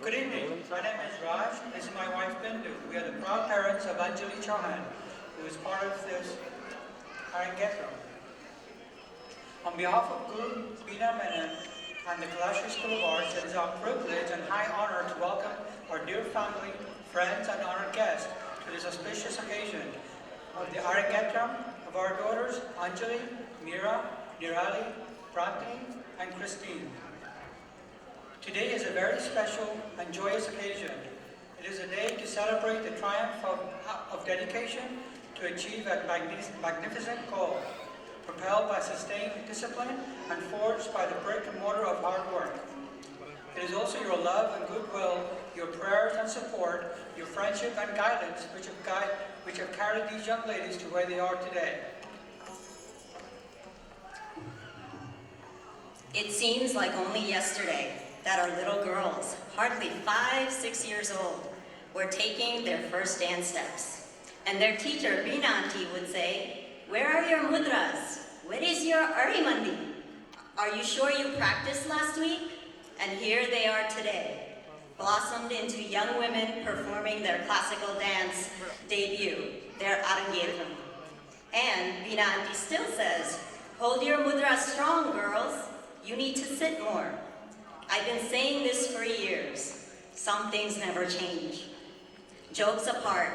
Good evening. My name is Raj. This is my wife Bindu. We are the proud parents of Anjali Chauhan, who is part of this Arangetram. On behalf of Guru Brennan and the Kandalai School of Arts, it is our privilege and high honor to welcome our dear family, friends, and honored guests to this auspicious occasion of the Arangetram of our daughters Anjali, Mira, Nearali, and Christine. Today is a very special and joyous occasion. It is a day to celebrate the triumph of dedication to achieve a magnificent goal, propelled by sustained discipline and forged by the brick and mortar of hard work. It is also your love and goodwill, your prayers and support, your friendship and guidance which have carried these young ladies to where they are today. It seems like only yesterday that our little girls, hardly 5-6 years old, were taking their first dance steps. And their teacher, Reena would say, "Where are your mudras? Where is your arimandi? Are you sure you practiced last week?" And here they are today, blossomed into young women performing their classical dance debut, their Arangetram. And Reena still says, "Hold your mudras strong, girls. You need to sit more." I've been saying this for years. Some things never change. Jokes apart,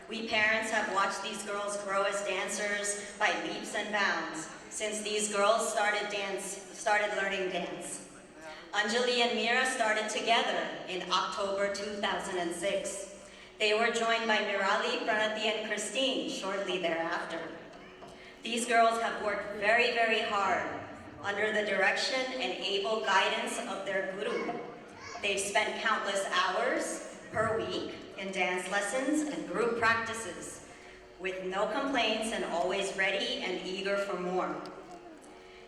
we parents have watched these girls grow as dancers by leaps and bounds since these girls started learning dance. Anjali and Mira started together in October 2006. They were joined by Nearali, Brennan, and Christine shortly thereafter. These girls have worked very, very hard under the direction and able guidance of their guru. They've spent countless hours per week in dance lessons and group practices, with no complaints and always ready and eager for more.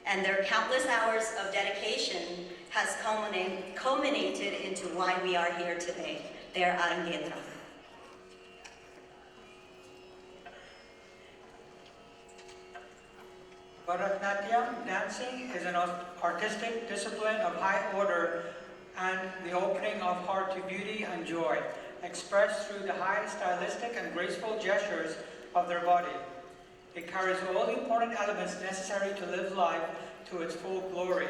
And their countless hours of dedication has culminated into why we are here today, their Arangetram. Bharatanatyam dancing is an artistic discipline of high order and the opening of heart to beauty and joy, expressed through the high stylistic and graceful gestures of their body. It carries all the important elements necessary to live life to its full glory: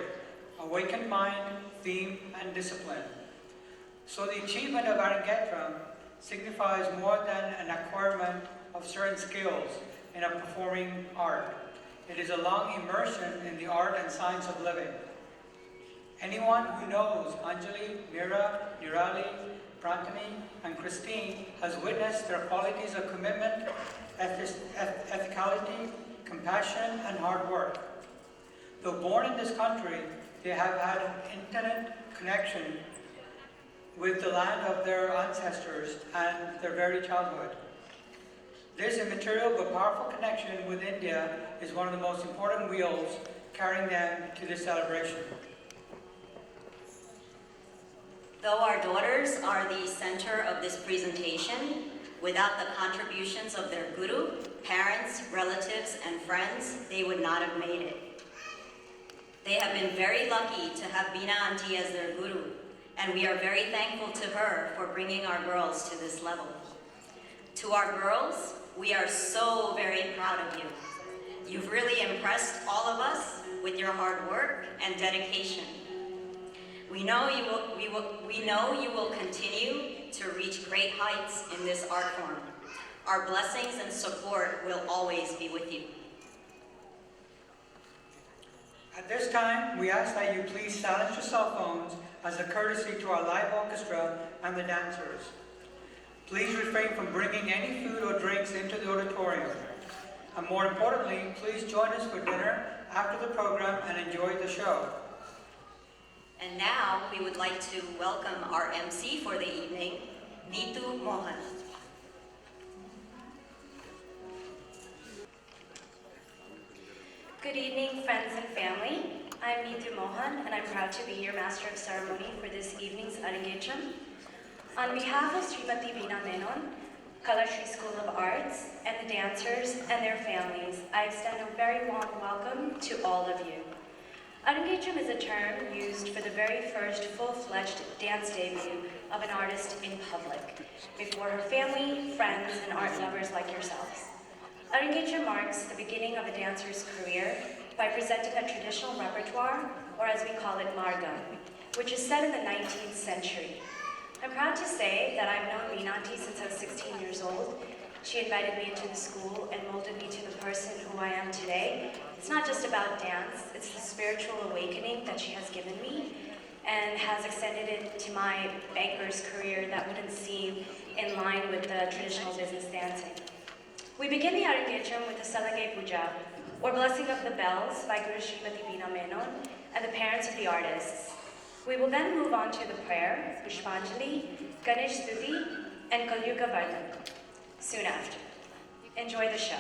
awakened mind, theme, and discipline. So the achievement of Arangetram signifies more than an acquirement of certain skills in a performing art. It is a long immersion in the art and science of living. Anyone who knows Anjali, Mira, Nearali, and Christine has witnessed their qualities of commitment, ethicality, compassion, and hard work. Though born in this country, they have had an intimate connection with the land of their ancestors and their very childhood. This immaterial but powerful connection with India is one of the most important wheels carrying them to this celebration. Though our daughters are the center of this presentation, without the contributions of their guru, parents, relatives, and friends, they would not have made it. They have been very lucky to have Bina Auntie as their guru, and we are very thankful to her for bringing our girls to this level. To our girls, we are so very proud of you. You've really impressed all of us with your hard work and dedication. We know you will continue to reach great heights in this art form. Our blessings and support will always be with you. At this time, we ask that you please silence your cell phones as a courtesy to our live orchestra and the dancers. Please refrain from bringing any food or drinks into the auditorium. And more importantly, please join us for dinner after the program and enjoy the show. And now we would like to welcome our MC for the evening, Neetu Mohan. Good evening, friends and family. I'm Neetu Mohan, and I'm proud to be your Master of Ceremony for this evening's Arangetram. On behalf of Srimati Veena Menon, Kandalai School of Arts, and the dancers and their families, I extend a very warm welcome to all of you. Arangetram is a term used for the very first full-fledged dance debut of an artist in public, before her family, friends, and art lovers like yourselves. Arangetram marks the beginning of a dancer's career by presenting a traditional repertoire, or as we call it, margam, which is set in the 19th century. I'm proud to say that I've known Meenanti since I was 16 years old. She invited me into the school and molded me to the person who I am today. It's not just about dance, it's the spiritual awakening that she has given me and has extended it to my banker's career that wouldn't seem in line with the traditional business dancing. We begin the Arangetram with the Salangay Puja, or Blessing of the Bells by Guru Srimati Veena Menon and the parents of the artists. We will then move on to the prayer, Pushpanjali, Ganesh Stuti, and Kalyuga Vardhan soon after. Enjoy the show.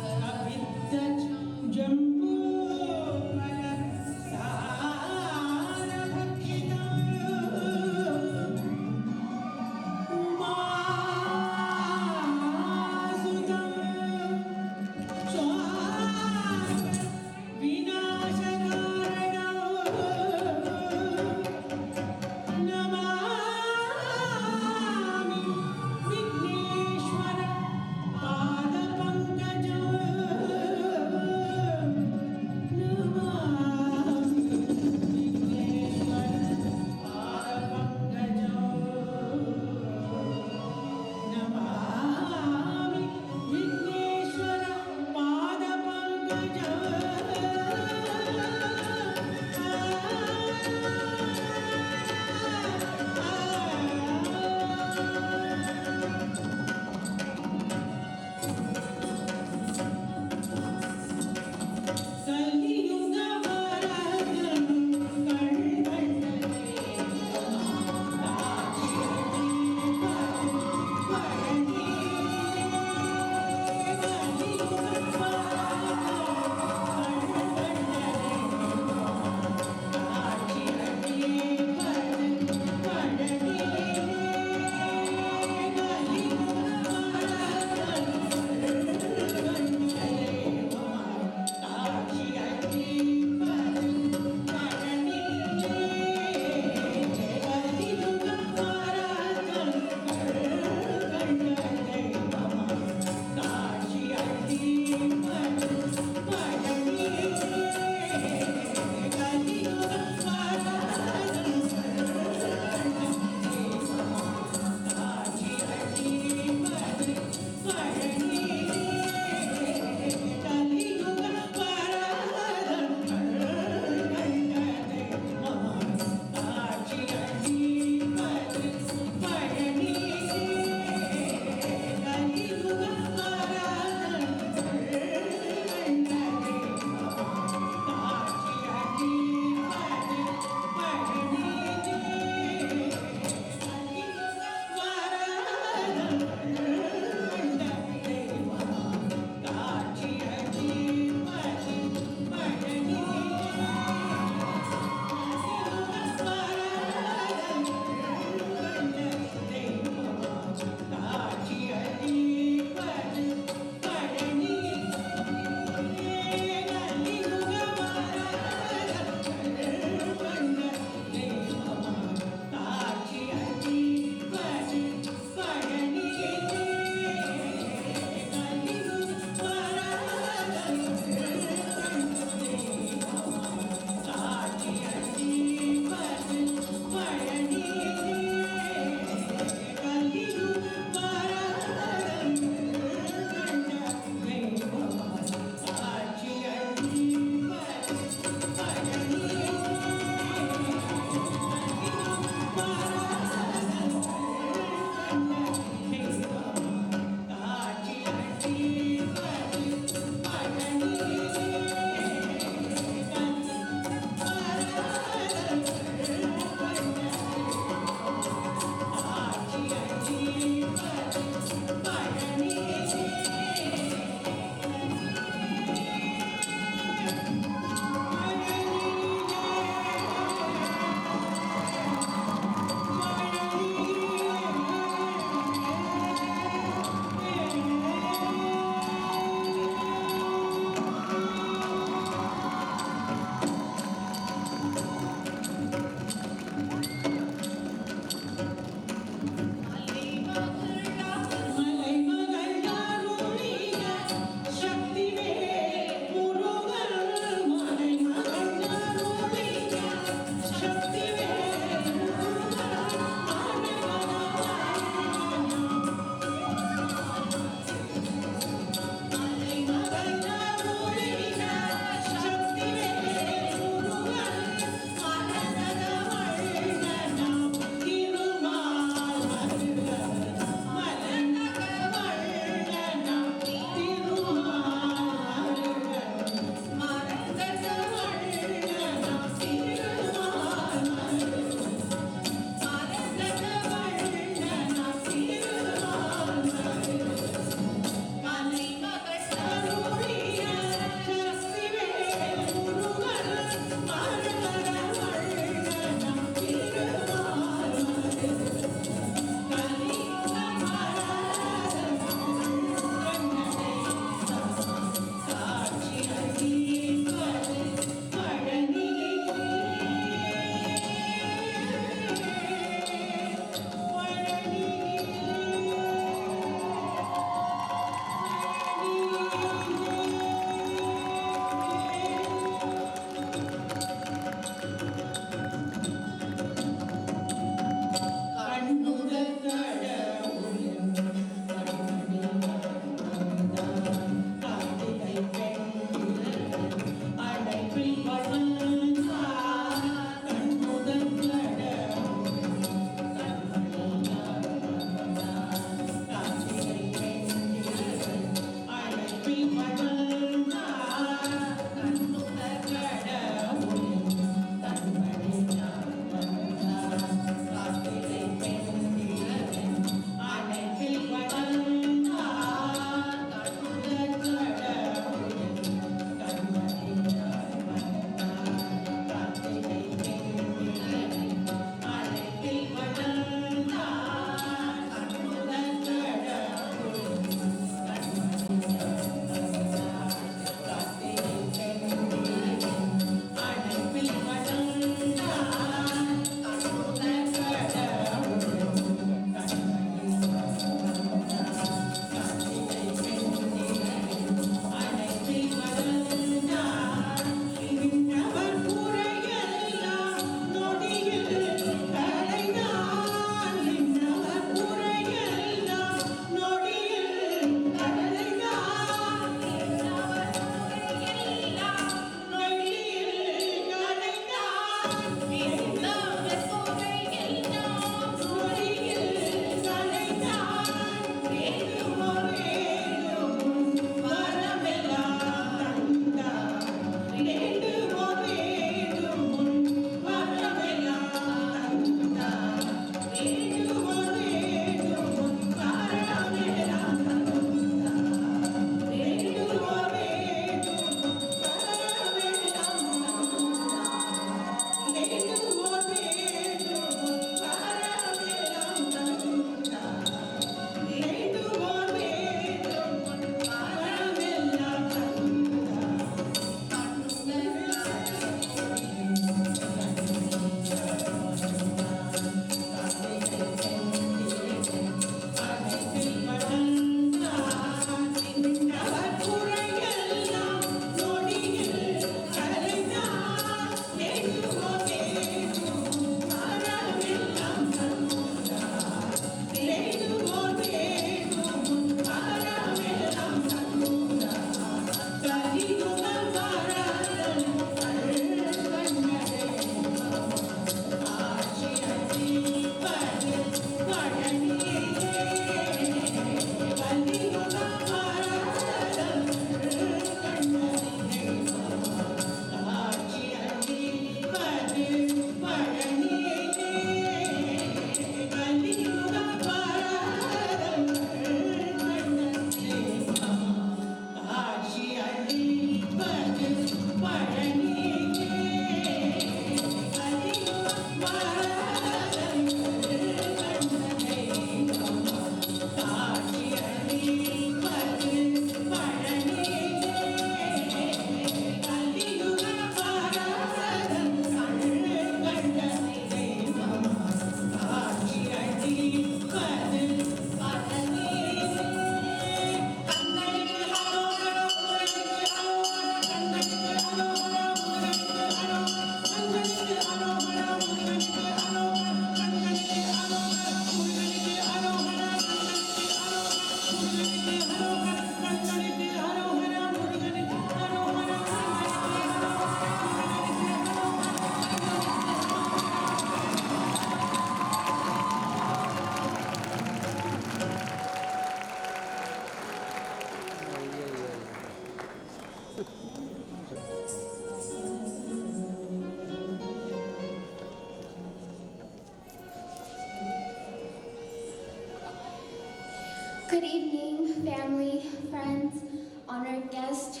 Good evening, family, friends, honored guests.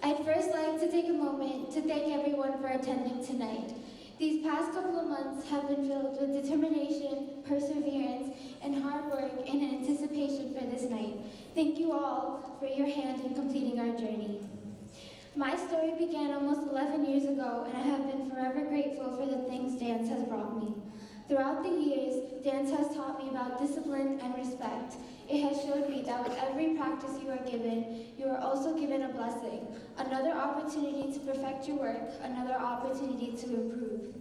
I'd first like to take a moment to thank everyone for attending tonight. These past couple of months have been filled with determination, perseverance, and hard work in anticipation for this night. Thank you all for your hand in completing our journey. My story began almost 11 years ago, and I have been forever grateful for the things dance has brought me. Throughout the years, dance has taught me about discipline and respect. It has showed me that with every practice you are given, you are also given a blessing, another opportunity to perfect your work, another opportunity to improve.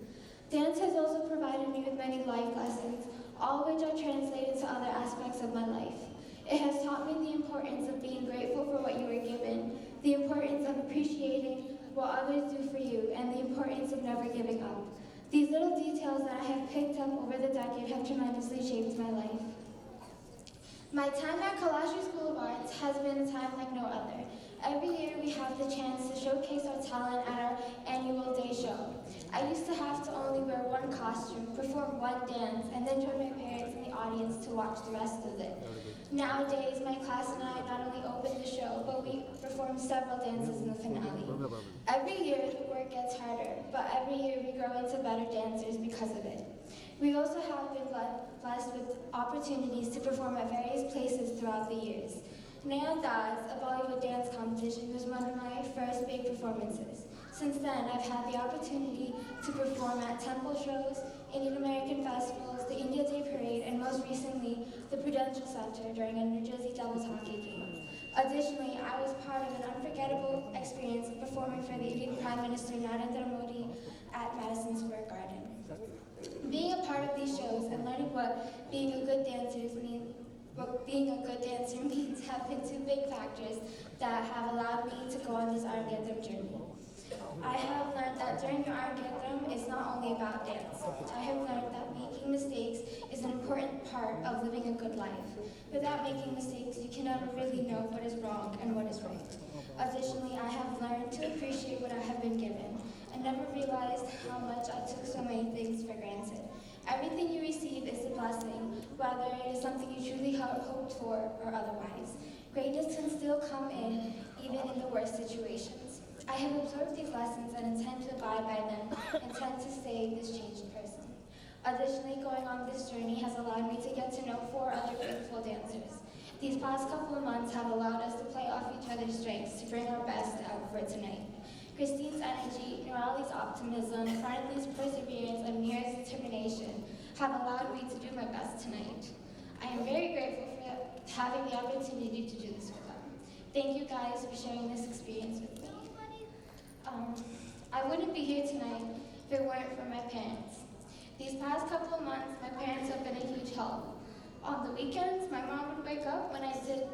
Dance has also provided me with many life lessons, all of which are translated to other aspects of my life. It has taught me the importance of being grateful for what you were given, the importance of appreciating what others do for you, and the importance of never giving up. These little details that I have picked up over the decade have tremendously shaped my life. My time at Kalashi School of Arts has been a time like no other. Every year we have the chance to showcase our talent at our annual day show. I used to have to only wear one costume, perform one dance, and then join my parents in the audience to watch the rest of it. Nowadays, my class and I not only open the show, but we perform several dances in the finale. Every year the work gets harder, but every year we grow into better dancers because of it. We also have been blessed with opportunities to perform at various places throughout the years. Nearali, a Bollywood dance competition, was one of my first big performances. Since then, I've had the opportunity to perform at temple shows, Indian American festivals, the India Day Parade, and most recently, the Prudential Center during a New Jersey doubles hockey game. Additionally, I was part of an unforgettable experience of performing for the Indian Prime Minister Narendra Modi at Madison Square Garden. Being a part of these shows and learning what being a good dancer means have been two big factors that have allowed me to go on this Arangetram journey. I have learned that during your Arangetram is not only about dance. I have learned that making mistakes is an important part of living a good life. Without making mistakes, you can never really know what is wrong and what is right. Additionally, I have learned to appreciate what I have been given. I never realized how much I took so many things for granted. Everything you receive is a blessing, whether it is something you truly hoped for or otherwise. Greatness can still come in, even in the worst situations. I have observed these lessons and intend to abide by them, intend to stay this changed person. Additionally, going on this journey has allowed me to get to know 4 other beautiful dancers. These past couple of months have allowed us to play off each other's strengths to bring our best out for tonight. Christine's energy, Nearali's optimism, Farnley's perseverance, and Mira's determination have allowed me to do my best tonight. I am very grateful for having the opportunity to do this with them. Thank you guys for sharing this experience with me. I wouldn't be here tonight if it weren't for my parents. These past couple of months, my parents have been a huge help. On the weekends, my mom would wake up when I did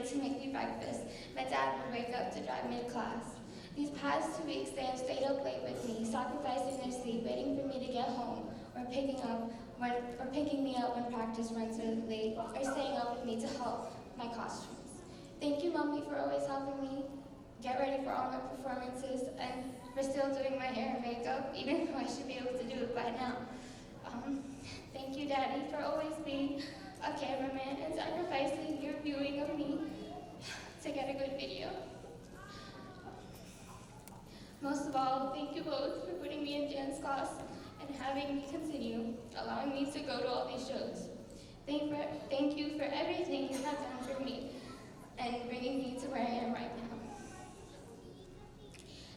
to make me breakfast. My dad would wake up to drive me to class. These past 2 weeks, they have stayed up late with me, sacrificing their sleep, waiting for me to get home, or picking me up when practice runs late, or staying up with me to help my costumes. Thank you, Mommy, for always helping me get ready for all my performances, and for still doing my hair and makeup, even though I should be able to do it by now. Thank you, Daddy, for always being a cameraman and sacrificing your viewing of me to get a good video. Most of all, thank you both for putting me in dance class and having me continue, allowing me to go to all these shows. Thank you for everything you have done for me and bringing me to where I am right now.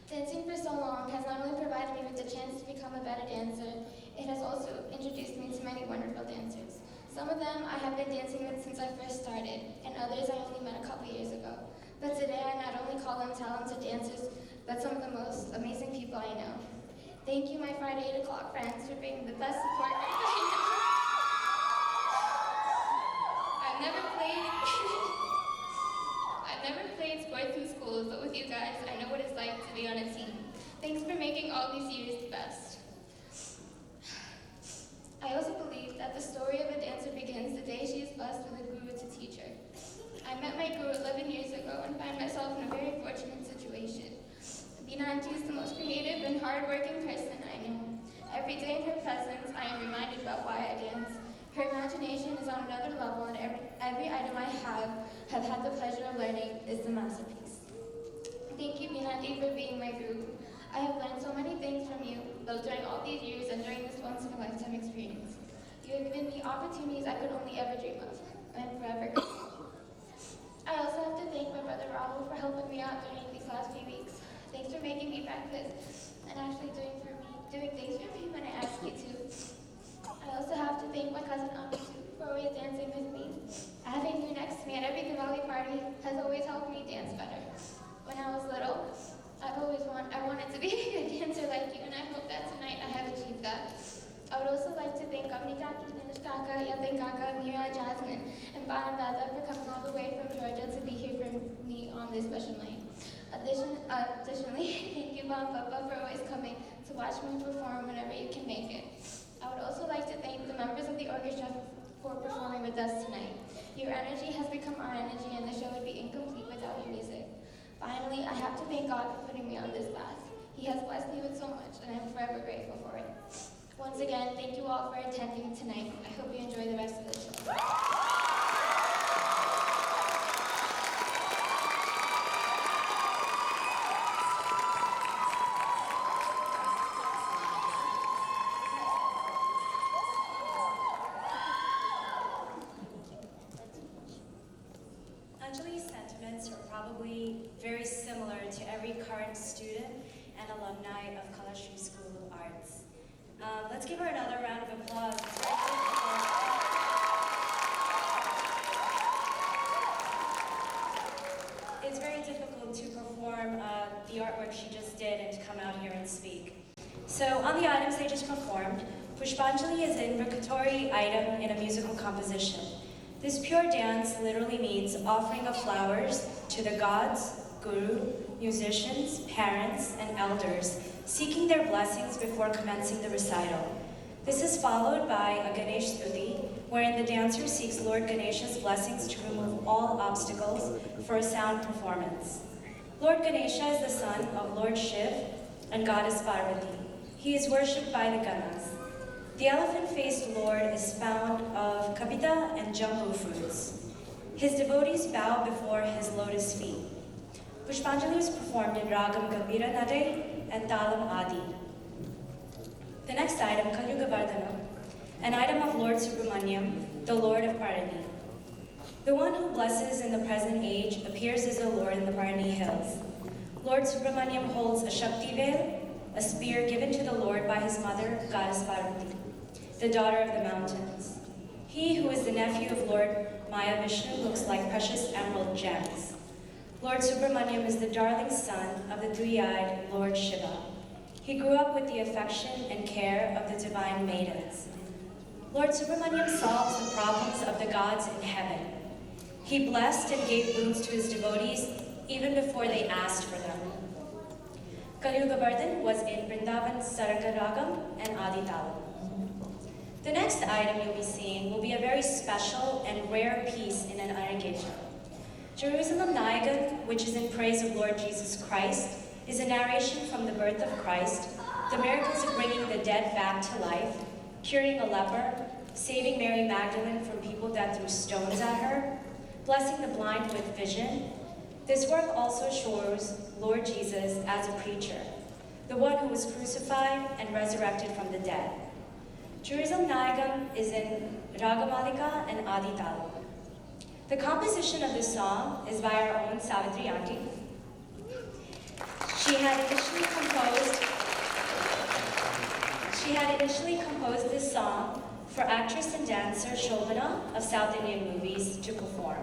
Dancing for so long has not only provided me with the chance to become a better dancer, it has also introduced me to many wonderful dancers. Some of them I have been dancing with since I first started, and others I only met a couple years ago. But today I not only call them talented dancers, but some of the most amazing people I know. Thank you, my Friday 8 o'clock friends, for being the best support group I know. I've never played sports in schools, but with you guys, I know what it's like to be on a team. Thanks for making all these years the best. I also believe that the story of a dancer begins the day she is blessed with a guru to teach her. I met my guru 11 years ago and find myself in a very fortunate situation. Veena Auntie is the most creative and hardworking person I know. Every day in her presence, I am reminded about why I dance. Her imagination is on another level, and every item I have had the pleasure of learning is the masterpiece. Thank you, Veena Auntie, for being my guru. I have learned so many things from you, both during all these years and during this once-in-a-lifetime experience. You have given me opportunities I could only ever dream of. I am forever grateful. I also have to thank my brother Rahul for helping me out during these last few weeks. Thanks for making me breakfast and actually doing things for me when I ask you to. I also have to thank my cousin Ami for always dancing with me. Having you next to me at every Diwali party has always helped me dance better. When I was little, I wanted to be a good dancer like you, and I hope that tonight I have achieved that. I would also like to thank Avni Kaki, Dinesh Kaka, Yatin Kaka, Mira, Jasmine, and Bana Dada for coming all the way from Georgia to be here for me on this special night. Additionally, thank you, Mom and Papa, for always coming to watch me perform whenever you can make it. I would also like to thank the members of the orchestra for performing with us tonight. Your energy has become our energy, and the show would be incomplete without your music. Finally, I have to thank God for putting me on this path. He has blessed me with so much, and I am forever grateful for it. Once again, thank you all for attending tonight. I hope you enjoy the rest of the show. Anjali's sentiments are probably very similar to every current student and alumni of Kalashri School of Arts. Let's give her another round of applause. It's very difficult to perform the artwork she just did and to come out here and speak. So on the items they just performed, Pushpanjali is an invocatory item in a musical composition. This pure dance literally means offering of flowers to the gods, guru, musicians, parents, and elders, seeking their blessings before commencing the recital. This is followed by a Ganesh Stuti, wherein the dancer seeks Lord Ganesha's blessings to remove all obstacles for a sound performance. Lord Ganesha is the son of Lord Shiv and goddess Parvati. He is worshipped by the Ganas. The elephant-faced Lord is found of kapita and jambu fruits. His devotees bow before his lotus feet. Pushpanjali is performed in Ragam Gambira Nade and Talam Adi. The next item, Kalyuga Vardhana, an item of Lord Subramaniam, the Lord of Parani. The one who blesses in the present age appears as a Lord in the Parani hills. Lord Subramaniam holds a Shakti veil, a spear given to the Lord by his mother, goddess Parvati, the daughter of the mountains. He who is the nephew of Lord Maya Vishnu looks like precious emerald gems. Lord Subramaniam is the darling son of the three-eyed Lord Shiva. He grew up with the affection and care of the divine maidens. Lord Subramaniam solves the problems of the gods in heaven. He blessed and gave boons to his devotees even before they asked for them. Kalyuga Vardhan was in Vrindavan Saranga Ragam and Adi Talam. The next item you'll be seeing will be a very special and rare piece in an Arangetram. Jerusalem Naigan, which is in praise of Lord Jesus Christ, is a narration from the birth of Christ, the miracles of bringing the dead back to life, curing a leper, saving Mary Magdalene from people that threw stones at her, blessing the blind with vision. This work also shows Lord Jesus as a preacher, the one who was crucified and resurrected from the dead. Jerusalem Nayagam is in Ragamalika and Aditalam. The composition of this song is by our own Savitri Auntie. She had initially composed this song for actress and dancer Shobhana of South Indian movies to perform.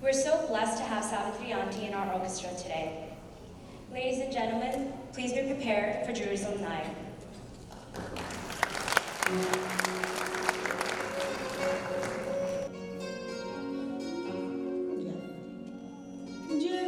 We're so blessed to have Savitri Auntie in our orchestra today. Ladies and gentlemen, please be prepared for Jerusalem Nayagam. Nitya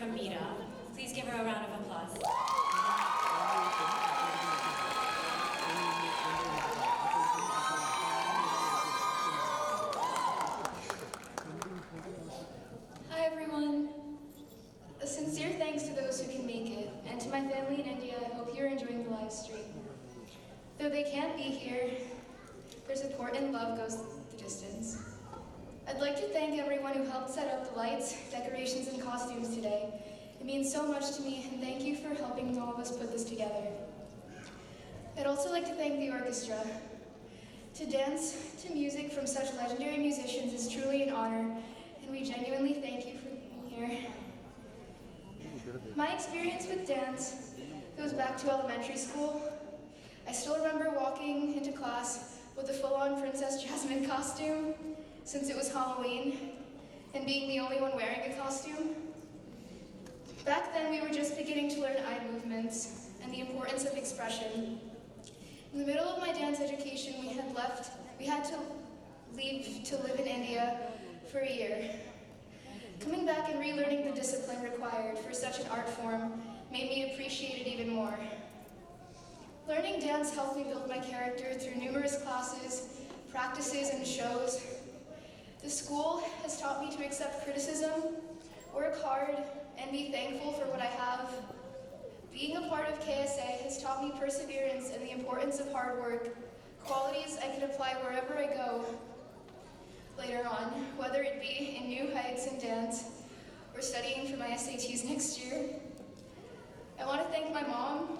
from Mira. Please give her a round of applause. Hi everyone. A sincere thanks to those who can make it, and to my family in India, I hope you're enjoying the live stream. Though they can't be here, their support and love goes the distance. I'd like to thank everyone who helped set up the lights, decorations, and costumes today. It means so much to me, and thank you for helping all of us put this together. I'd also like to thank the orchestra. To dance to music from such legendary musicians is truly an honor, and we genuinely thank you for being here. My experience with dance goes back to elementary school. I still remember walking into class with a full-on Princess Jasmine costume, since it was Halloween, and being the only one wearing a costume. Back then, we were just beginning to learn eye movements and the importance of expression. In the middle of my dance education, we had to leave to live in India for a year. Coming back and relearning the discipline required for such an art form made me appreciate it even more. Learning dance helped me build my character through numerous classes, practices, and shows. The school has taught me to accept criticism, work hard, and be thankful for what I have. Being a part of KSA has taught me perseverance and the importance of hard work, qualities I can apply wherever I go later on, whether it be in new heights in dance or studying for my SATs next year. I want to thank my mom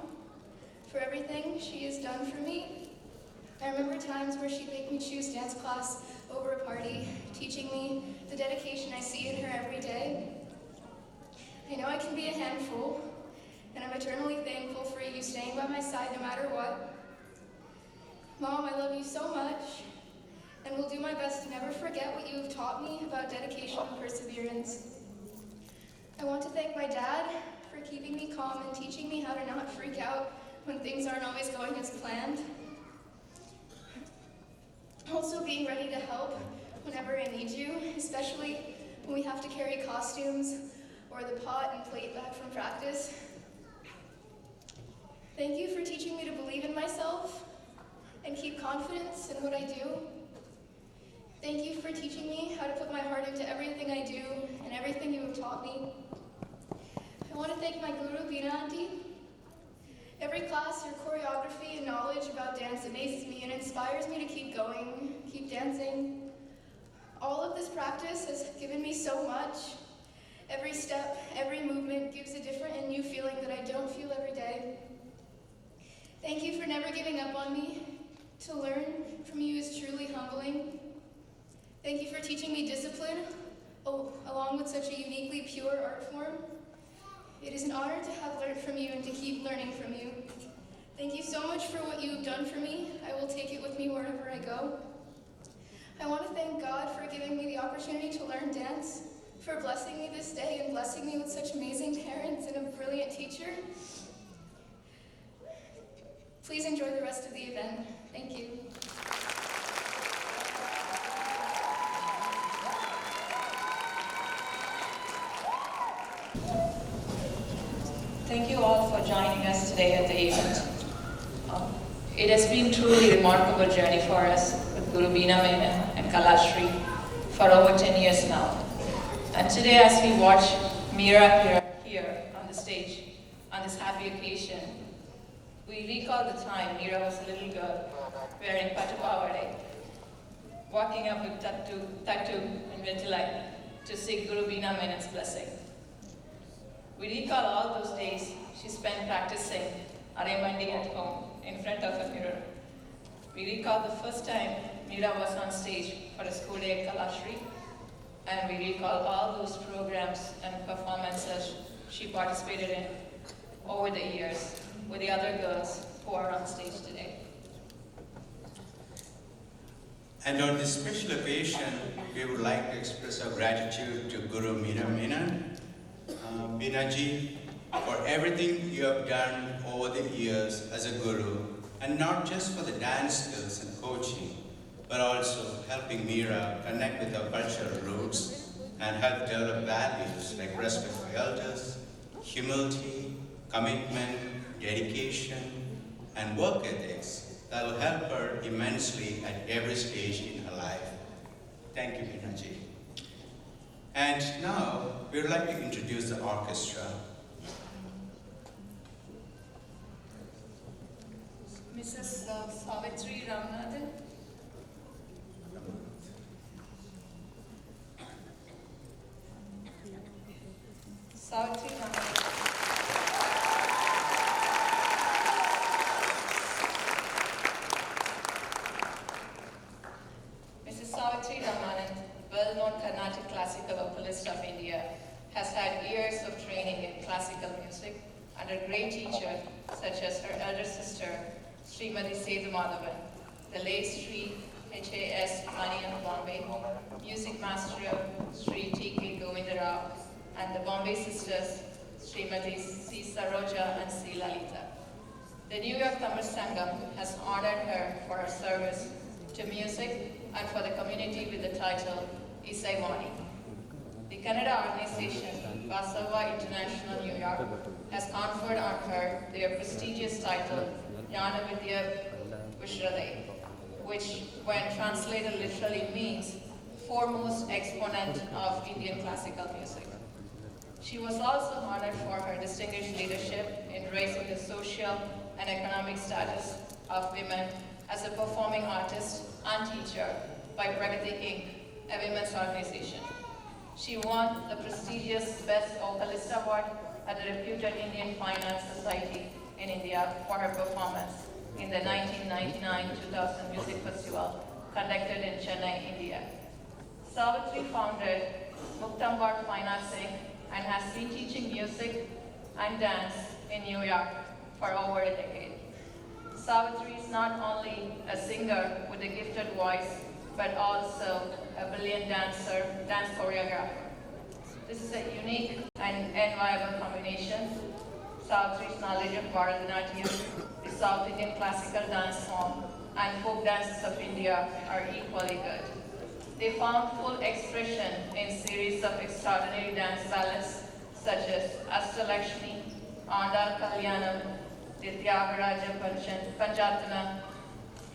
for everything she has done for me. I remember times where she'd make me choose dance class over a party, teaching me the dedication I see in her every day. I know I can be a handful, and I'm eternally thankful for you staying by my side no matter what. Mom, I love you so much, and will do my best to never forget what you have taught me about dedication and perseverance. I want to thank my dad for keeping me calm and teaching me how to not freak out when things aren't always going as planned. Also being ready to help whenever I need you, especially when we have to carry costumes or the pot and plate back from practice. Thank you for teaching me to believe in myself and keep confidence in what I do. Thank you for teaching me how to put my heart into everything I do and everything you have taught me. I want to thank my guru, Veena Auntie. Every class, your choreography and knowledge about dance amazes me and inspires me to keep going, keep dancing. All of this practice has given me so much. Every step, every movement gives a different and new feeling that I don't feel every day. Thank you for never giving up on me. To learn from you is truly humbling. Thank you for teaching me discipline, along with such a uniquely pure art form. It is an honor to have learned from you and to keep learning from you. Thank you so much for what you have done for me. I will take it with me wherever I go. I want to thank God for giving me the opportunity to learn dance, for blessing me this day and blessing me with such amazing parents and a brilliant teacher. Please enjoy the rest of the event. Thank you. Thank you all for joining us today at the event. It has been truly a remarkable journey for us with Guru Veena Menon and Kalashri for over 10 years now. And today, as we watch Mira here on the stage on this happy occasion, we recall the time Mira was a little girl wearing Pattu Pavadai, walking up with Tattu and Ventilai to seek Guru Veena Menon's blessing. We recall all those days she spent practicing Aramandi at home in front of a mirror. We recall the first time Mira was on stage for a school day at Kalashri, and we recall all those programs and performances she participated in over the years with the other girls who are on stage today. And on this special occasion, we would like to express our gratitude to Guru Mira Menon, Binaji, for everything you have done over the years as a guru, and not just for the dance skills and coaching, but also helping Mira connect with our cultural roots and help develop values like respect for elders, humility, commitment, dedication, and work ethics that will help her immensely at every stage in her life. Thank you, Binaji. And now, we would like to introduce the orchestra. Mrs. Savitri Ramanathan. Savitri Ramanathan. Mrs. Savitri Ramanathan, well-known Carnatic classical vocalist of India, has had years of training in classical music under great teachers such as her elder sister, Srimati Sethu Madhavan, the late Sri H.A.S. Mani of Bombay, music master Sri T.K. Govindarao, and the Bombay sisters, Srimati C. Saroja and C. Lalita. The New York Tamil Sangam has honored her for her service to music and for the community with the title Isai Vani. The Kannada organization, Vasava International New York, has conferred on her their prestigious title, Jnana Vidya Vishrade, which, when translated literally, means foremost exponent of Indian classical music. She was also honored for her distinguished leadership in raising the social and economic status of women as a performing artist and teacher by Pragati Inc., a women's organization. She won the prestigious Best Vocalist Award at the reputed Indian Fine Arts Society in India for her performance in the 1999-2000 Music Festival conducted in Chennai, India. Savitri founded Muktambar Fine Arts Inc. and has been teaching music and dance in New York for over a decade. Savitri is not only a singer with a gifted voice, but also a brilliant dance choreographer. This is a unique and enviable combination. Savitri's knowledge of Bharatanatyam, the South Indian classical dance form, and folk dances of India are equally good. They found full expression in series of extraordinary dance ballads such as Laxmi, Andal Kalyanam, the Tyagaraja Panchatana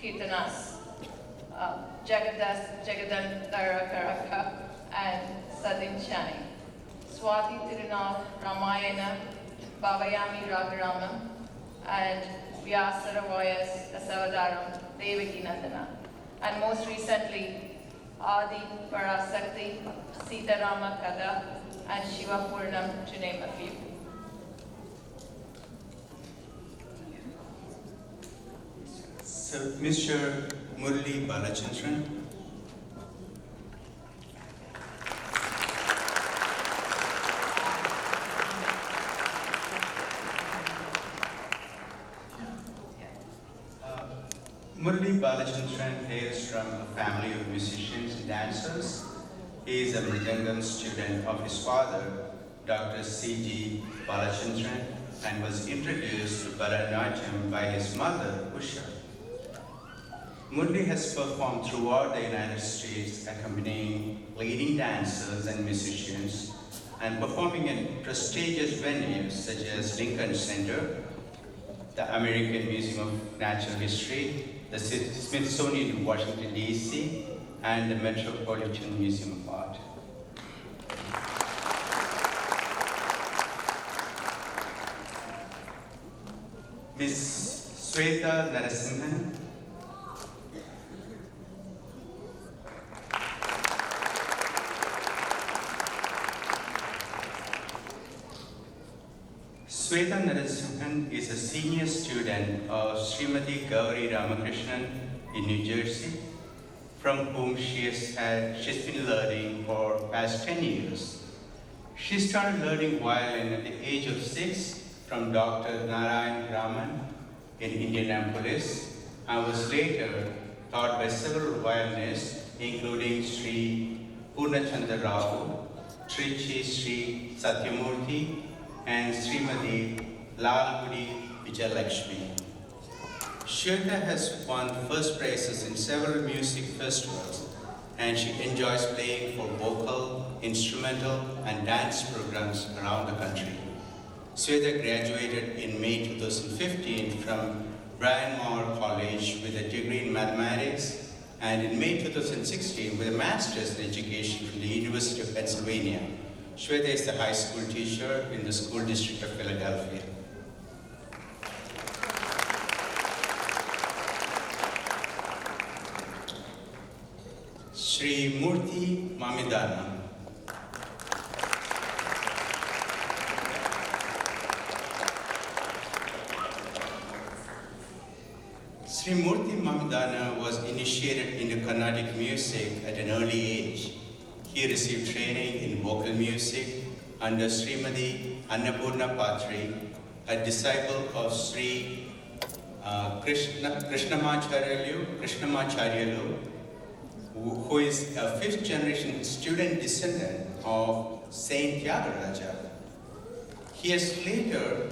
Kirtanas, Jagadantara Karaka, and Sadin Chani, Swati Tirunal Ramayana, Bhavayami Ragaramam, and Vyasaravoyas Dasavadaram Devaki Nandana, and most recently Adi Parasakti, Sitarama Kada, and Shiva Purnam, to name a few. So, Mr. Murli Balachandran. Murli Balachandran hails from a family of musicians and dancers. He is a Mridangam student of his father, Dr. C.G. Balachandran, and was introduced to Bharatanatyam by his mother, Usha. Murli has performed throughout the United States, accompanying leading dancers and musicians, and performing in prestigious venues such as Lincoln Center, the American Museum of Natural History, the Smithsonian in Washington, D.C., and the Metropolitan Museum of Art. Ms. Sweta Narasimhan. Sweta Narasimhan is a senior student of Srimati Gauri Ramakrishnan in New Jersey, from whom she's been learning for past 10 years. She started learning violin at the age of 6 from Dr. Narayan Raman in Indianapolis, and was later taught by several violinists, including Sri Purnachandra Rao, Trichy Sri Satyamurthy, and Srimati Lalgudi Vijayalakshmi. Shweta has won first prizes in several music festivals, and she enjoys playing for vocal, instrumental, and dance programs around the country. Sweta graduated in May 2015 from Bryn Mawr College with a degree in mathematics, and in May 2016 with a master's in education from the University of Pennsylvania. Sweta is the high school teacher in the school district of Philadelphia. Sri Murthy Mamidana. Sri Murthy Mamidana was initiated into Carnatic music at an early age. He received training in vocal music under Srimati Annapurna Patri, a disciple of Sri Krishnamacharyalu, who is a fifth generation student descendant of Saint Tyagaraja. He has later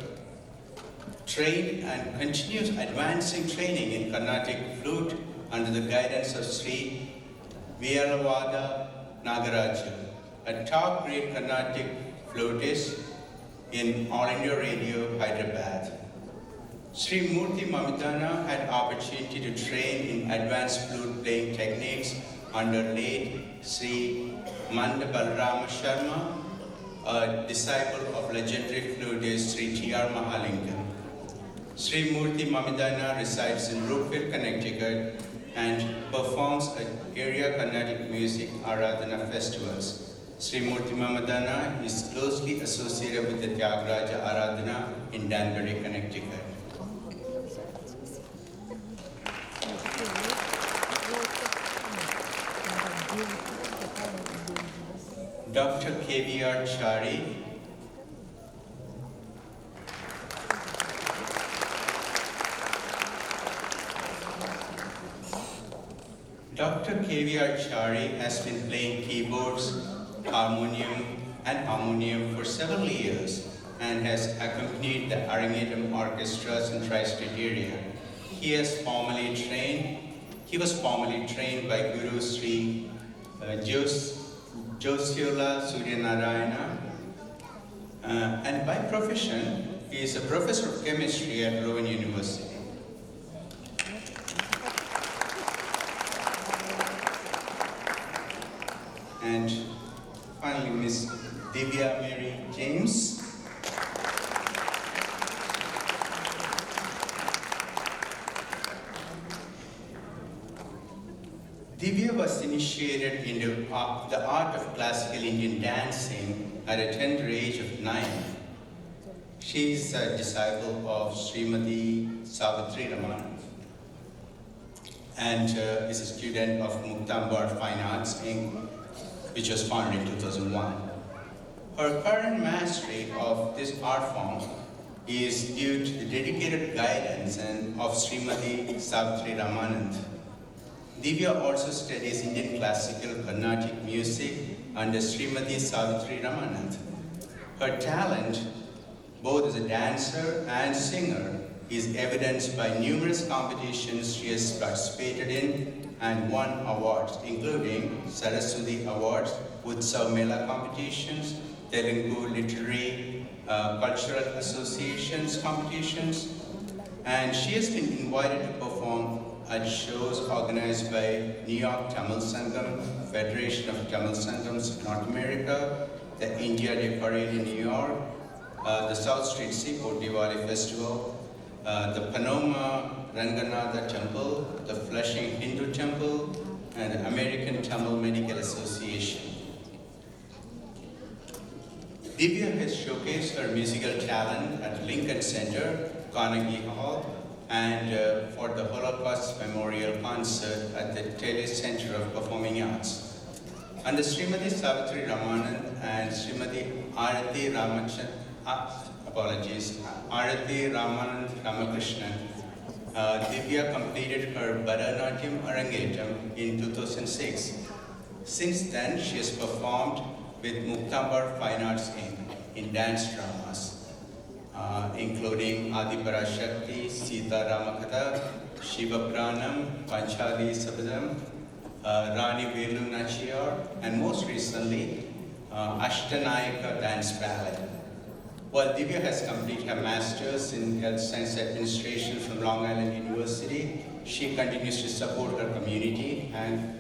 trained and continues advancing training in Carnatic flute under the guidance of Sri Veeravada Nagaraju, a top-grade Carnatic flautist in All India Radio, Hyderabad. Sri Murthy Mamidana had opportunity to train in advanced flute playing techniques under late Sri Manda Balrama Sharma, a disciple of legendary flutist Sri T.R. Mahalingam. Sri Murthy Mamidana resides in Brookfield, Connecticut, and performs at area Carnatic music Aradhana festivals. Sri Murthy Mamidana is closely associated with the Tyagaraja Aradhana in Danbury, Connecticut. Dr. K.V.R. Chari. Dr. K.V.R. Chari has been playing keyboards, harmonium, and harmonium for several years and has accompanied the Arangetram orchestras in tri-state area. He was formally trained by Guru Sri Josiola Suryanarayana, and by profession, he is a professor of chemistry at Lavani University. And finally, Ms. Divya Mary James. Divya was initiated into the art of classical Indian dancing at a tender age of 9. She is a disciple of Srimati Savitri Ramanand and is a student of Muktambar Fine Arts Inc., which was founded in 2001. Her current mastery of this art form is due to the dedicated guidance of Srimati Savitri Ramanand. Divya also studies Indian classical Carnatic music under Srimati Savitri Ramanand. Her talent, both as a dancer and singer, is evidenced by numerous competitions she has participated in and won awards, including Saraswati Awards, Utsav Mela competitions, Telugu Literary Cultural Associations competitions, and she has been invited to perform at shows organized by New York Tamil Sangam, Federation of Tamil Sangams North America, the India Day Parade in New York, the South Street Seaport Diwali Festival, the Panoma Ranganatha Temple, the Flushing Hindu Temple, and the American Tamil Medical Association. Divya has showcased her musical talent at Lincoln Center, Carnegie Hall, and for the Holocaust Memorial Concert at the Taylor Center of Performing Arts. Under Srimati Savitri Ramanand and Srimati Arati Arati Ramanand Ramakrishnan, Divya completed her Bharatanatyam Arangetram in 2006. Since then, she has performed with Muktambar Fine Arts Inc. in dance dramas, including Adi Parashakti, Sita Ramakatha, Shiva Pranam, Panchali Sabadam, Rani Velu Nachiyar, and most recently, Ashtanayaka dance ballet. While Divya has completed her master's in health science administration from Long Island University, she continues to support her community and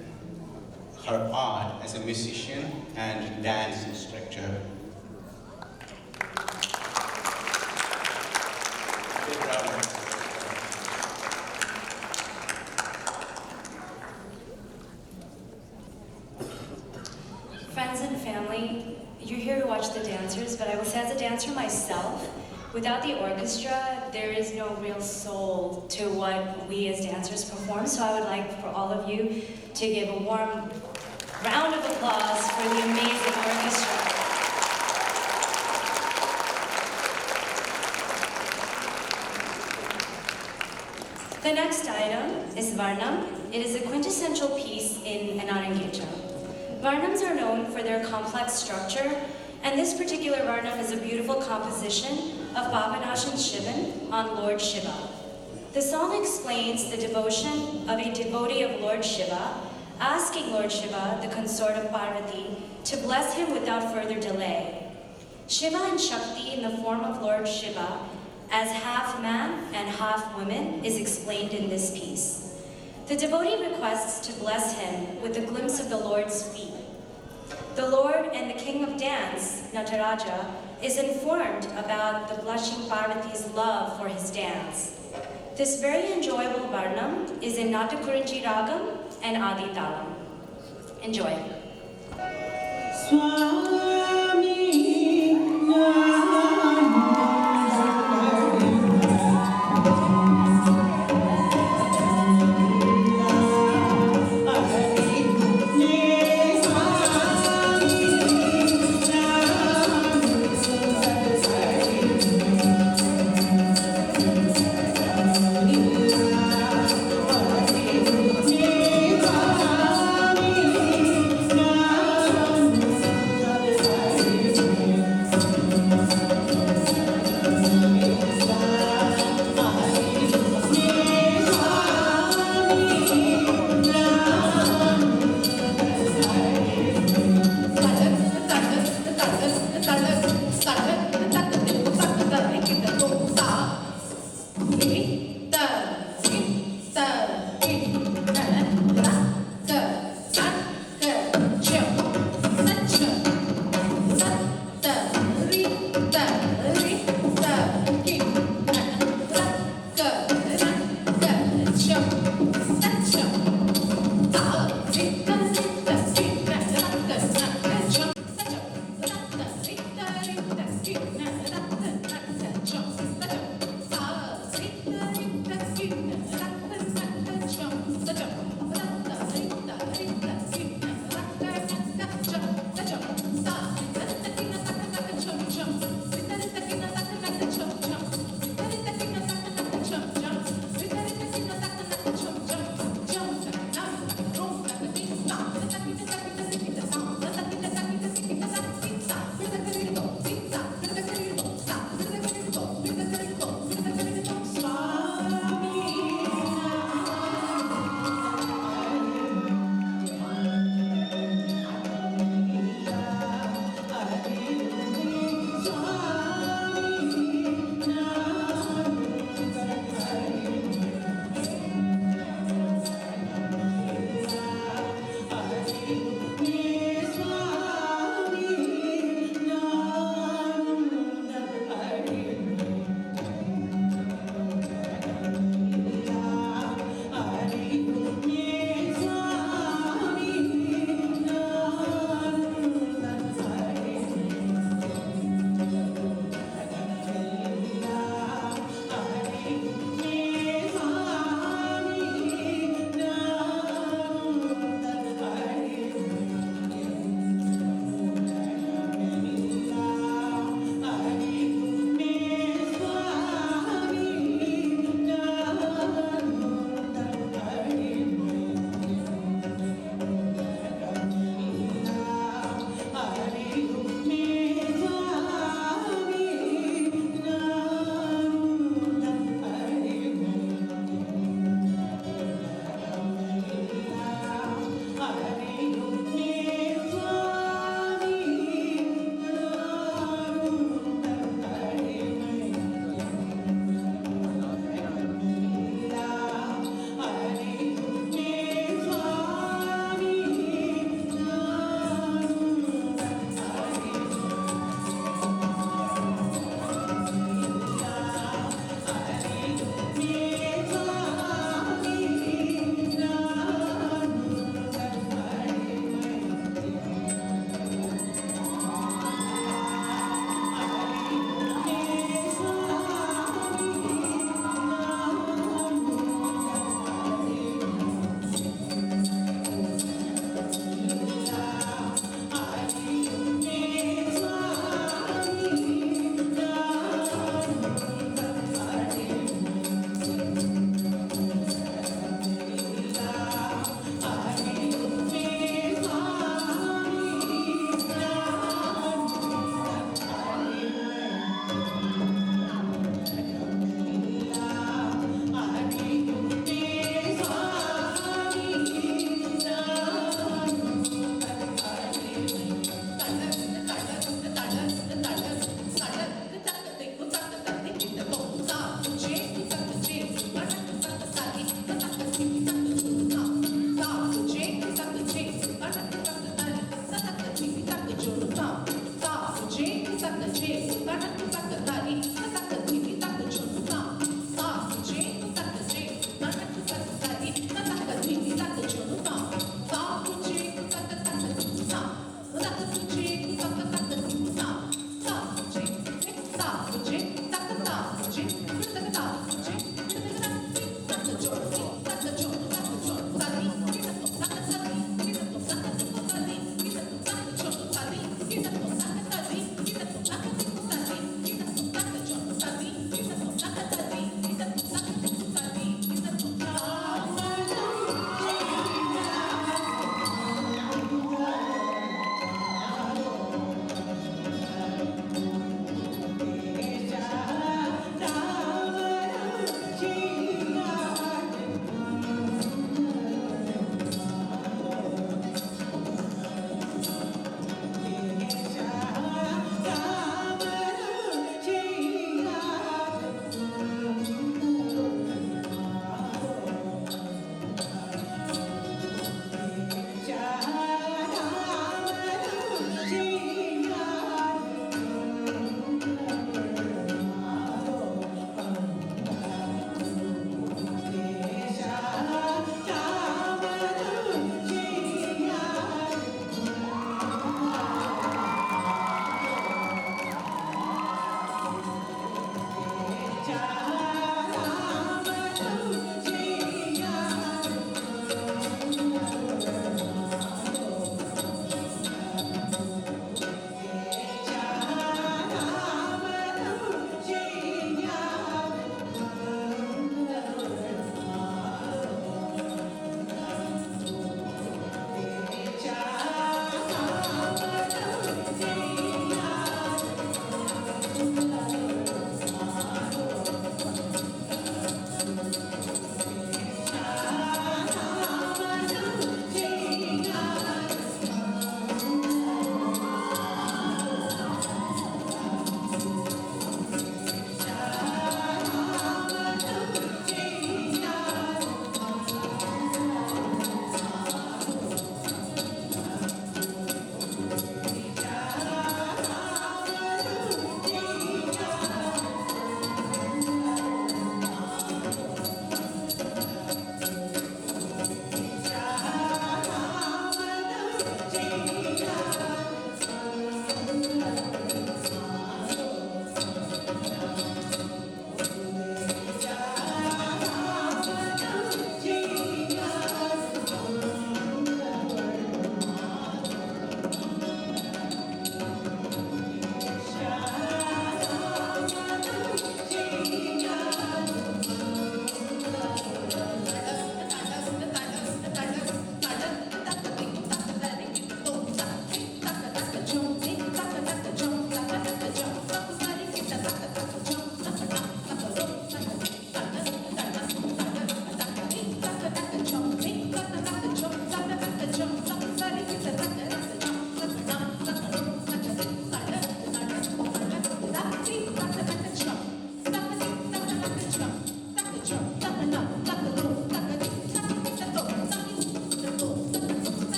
her art as a musician and dance instructor. Friends and family, you're here to watch the dancers, but I will say as a dancer myself, without the orchestra, there is no real soul to what we as dancers perform, so I would like for all of you to give a warm round of applause for the amazing orchestra. The next item is Varnam. It is a quintessential piece in an Arangetram. Varnams are known for their complex structure, and this particular Varnam is a beautiful composition of Bhavanash and Shivan on Lord Shiva. The song explains the devotion of a devotee of Lord Shiva, asking Lord Shiva, the consort of Parvati, to bless him without further delay. Shiva and Shakti in the form of Lord Shiva, as half man and half woman, is explained in this piece. The devotee requests to bless him with a glimpse of the Lord's feet. The Lord and the King of Dance, Nataraja, is informed about the blushing Parvati's love for his dance. This very enjoyable Varnam is in Natakurinchi Ragam and Adi Talam. Enjoy.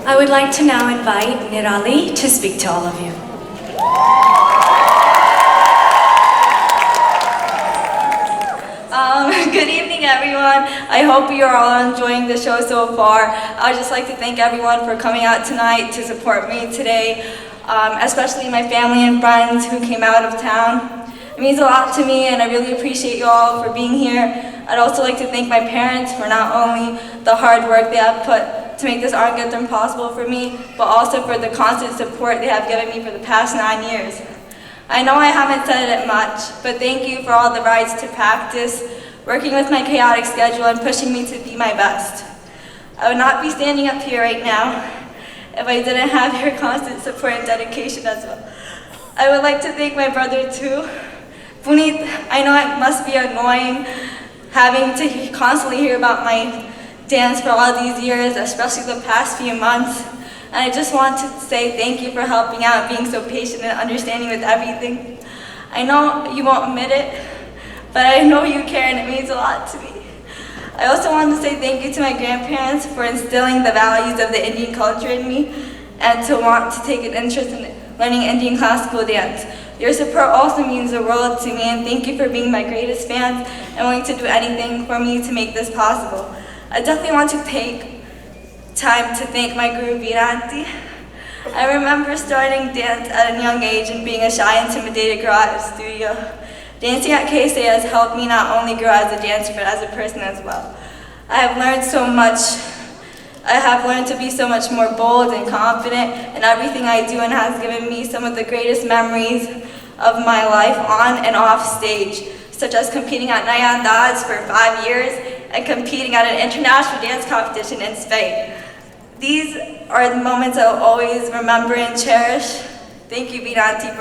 I would like to now invite Nearali to speak to all of you. Good evening, everyone. I hope you are all enjoying the show so far. I would just like to thank everyone for coming out tonight to support me today, especially my family and friends who came out of town. It means a lot to me, and I really appreciate you all for being here. I'd also like to thank my parents for not only the hard work they have put to make this Arangetram possible for me, but also for the constant support they have given me for the past 9 years. I know I haven't said it much, but thank you for all the rides to practice, working with my chaotic schedule, and pushing me to be my best. I would not be standing up here right now if I didn't have your constant support and dedication as well. I would like to thank my brother too. Puneet, I know it must be annoying having to constantly hear about my dance for all these years, especially the past few months. And I just want to say thank you for helping out, being so patient and understanding with everything. I know you won't admit it, but I know you care and it means a lot to me. I also want to say thank you to my grandparents for instilling the values of the Indian culture in me and to want to take an interest in learning Indian classical dance. Your support also means the world to me, and thank you for being my greatest fans and willing to do anything for me to make this possible. I definitely want to take time to thank my guru, Veeranti. I remember starting dance at a young age and being a shy, intimidated girl at a studio. Dancing at KSA has helped me not only grow as a dancer, but as a person as well. I have learned so much I have learned to be so much more bold and confident in everything I do, and has given me some of the greatest memories of my life on and off stage, such as competing at Nayandads for 5 years and competing at an international dance competition in Spain. These are the moments I'll always remember and cherish. Thank you, Binanti,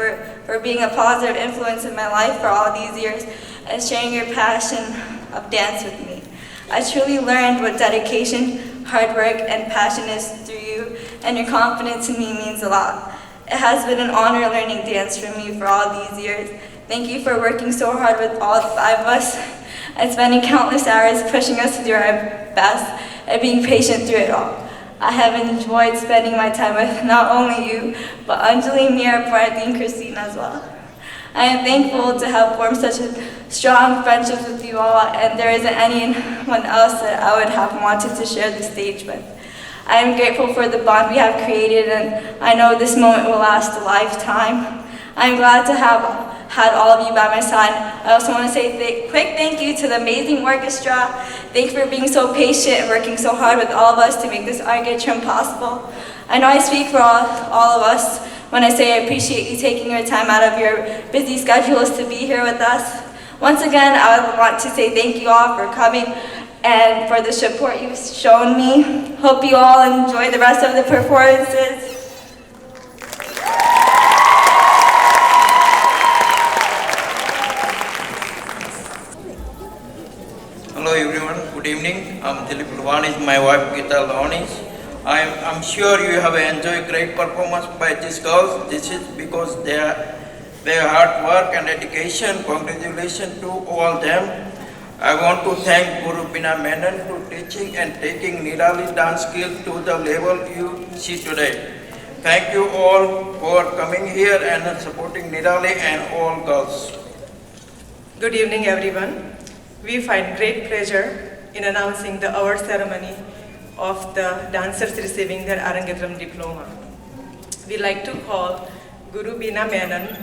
for being a positive influence in my life for all these years and sharing your passion of dance with me. I truly learned what dedication, hard work, and passion is through you, and your confidence in me means a lot. It has been an honor learning dance from you for all these years. Thank you for working so hard with all 5 of us and spending countless hours pushing us to do our best and being patient through it all. I have enjoyed spending my time with not only you, but Anjali, Mira, and Krishnan as well. I am thankful to have formed such a strong friendships with you all, and there isn't anyone else that I would have wanted to share the stage with. I am grateful for the bond we have created, and I know this moment will last a lifetime. I am glad to have had all of you by my side. I also want to say a quick thank you to the amazing orchestra. Thanks for being so patient and working so hard with all of us to make this Arangetram possible. I know I speak for all of us when I say I appreciate you taking your time out of your busy schedules to be here with us. Once again, I would want to say thank you all for coming and for the support you've shown me. Hope you all enjoy the rest of the performances. Hello everyone, good evening. I'm Dilip. Lavani is my wife, Gita, Lavani. I'm sure you have enjoyed great performance by these girls. This is because their hard work and dedication. Congratulations to all them. I want to thank Guru Bina Maiden for teaching and taking Nearali dance skill to the level you see today. Thank you all for coming here and supporting Nearali and all girls. Good evening everyone. We find great pleasure in announcing the award ceremony of the dancers receiving their Arangetram diploma. We like to call Guru Bina Maiden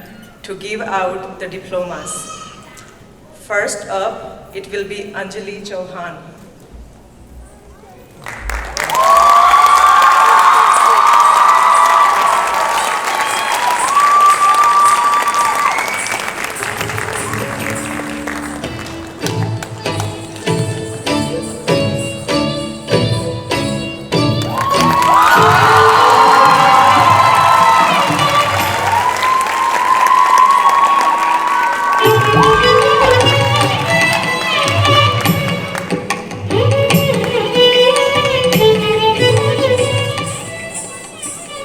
to give out the diplomas. First up, it will be Anjali Chauhan.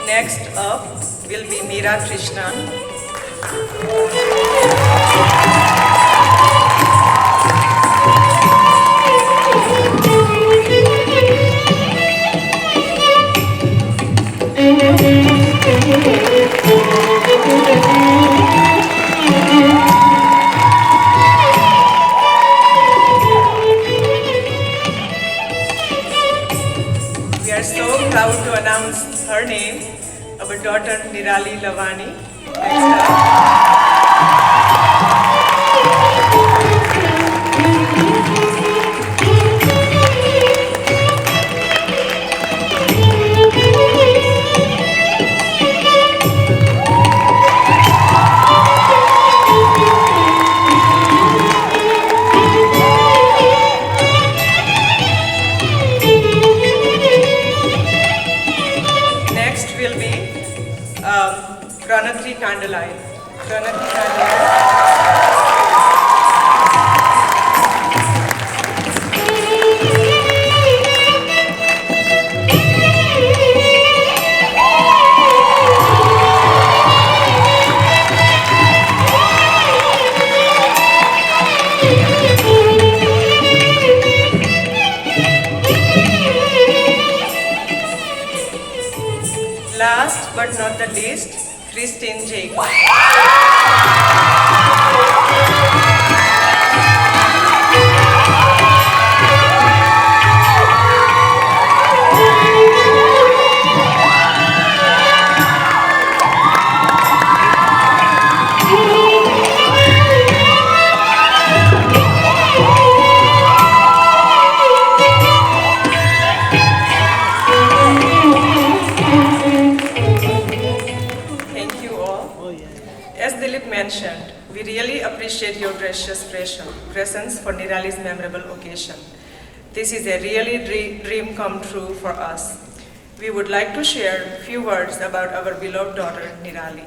Next up will be Mira Krishnan. We are so proud to announce her name, our daughter Nearali Lavani. Next will be Kandalai. Last but not the least, Krishnan Jain. As Dilip mentioned, we really appreciate your gracious presence for Nearali's memorable occasion. This is a really dream come true for us. We would like to share a few words about our beloved daughter, Nearali.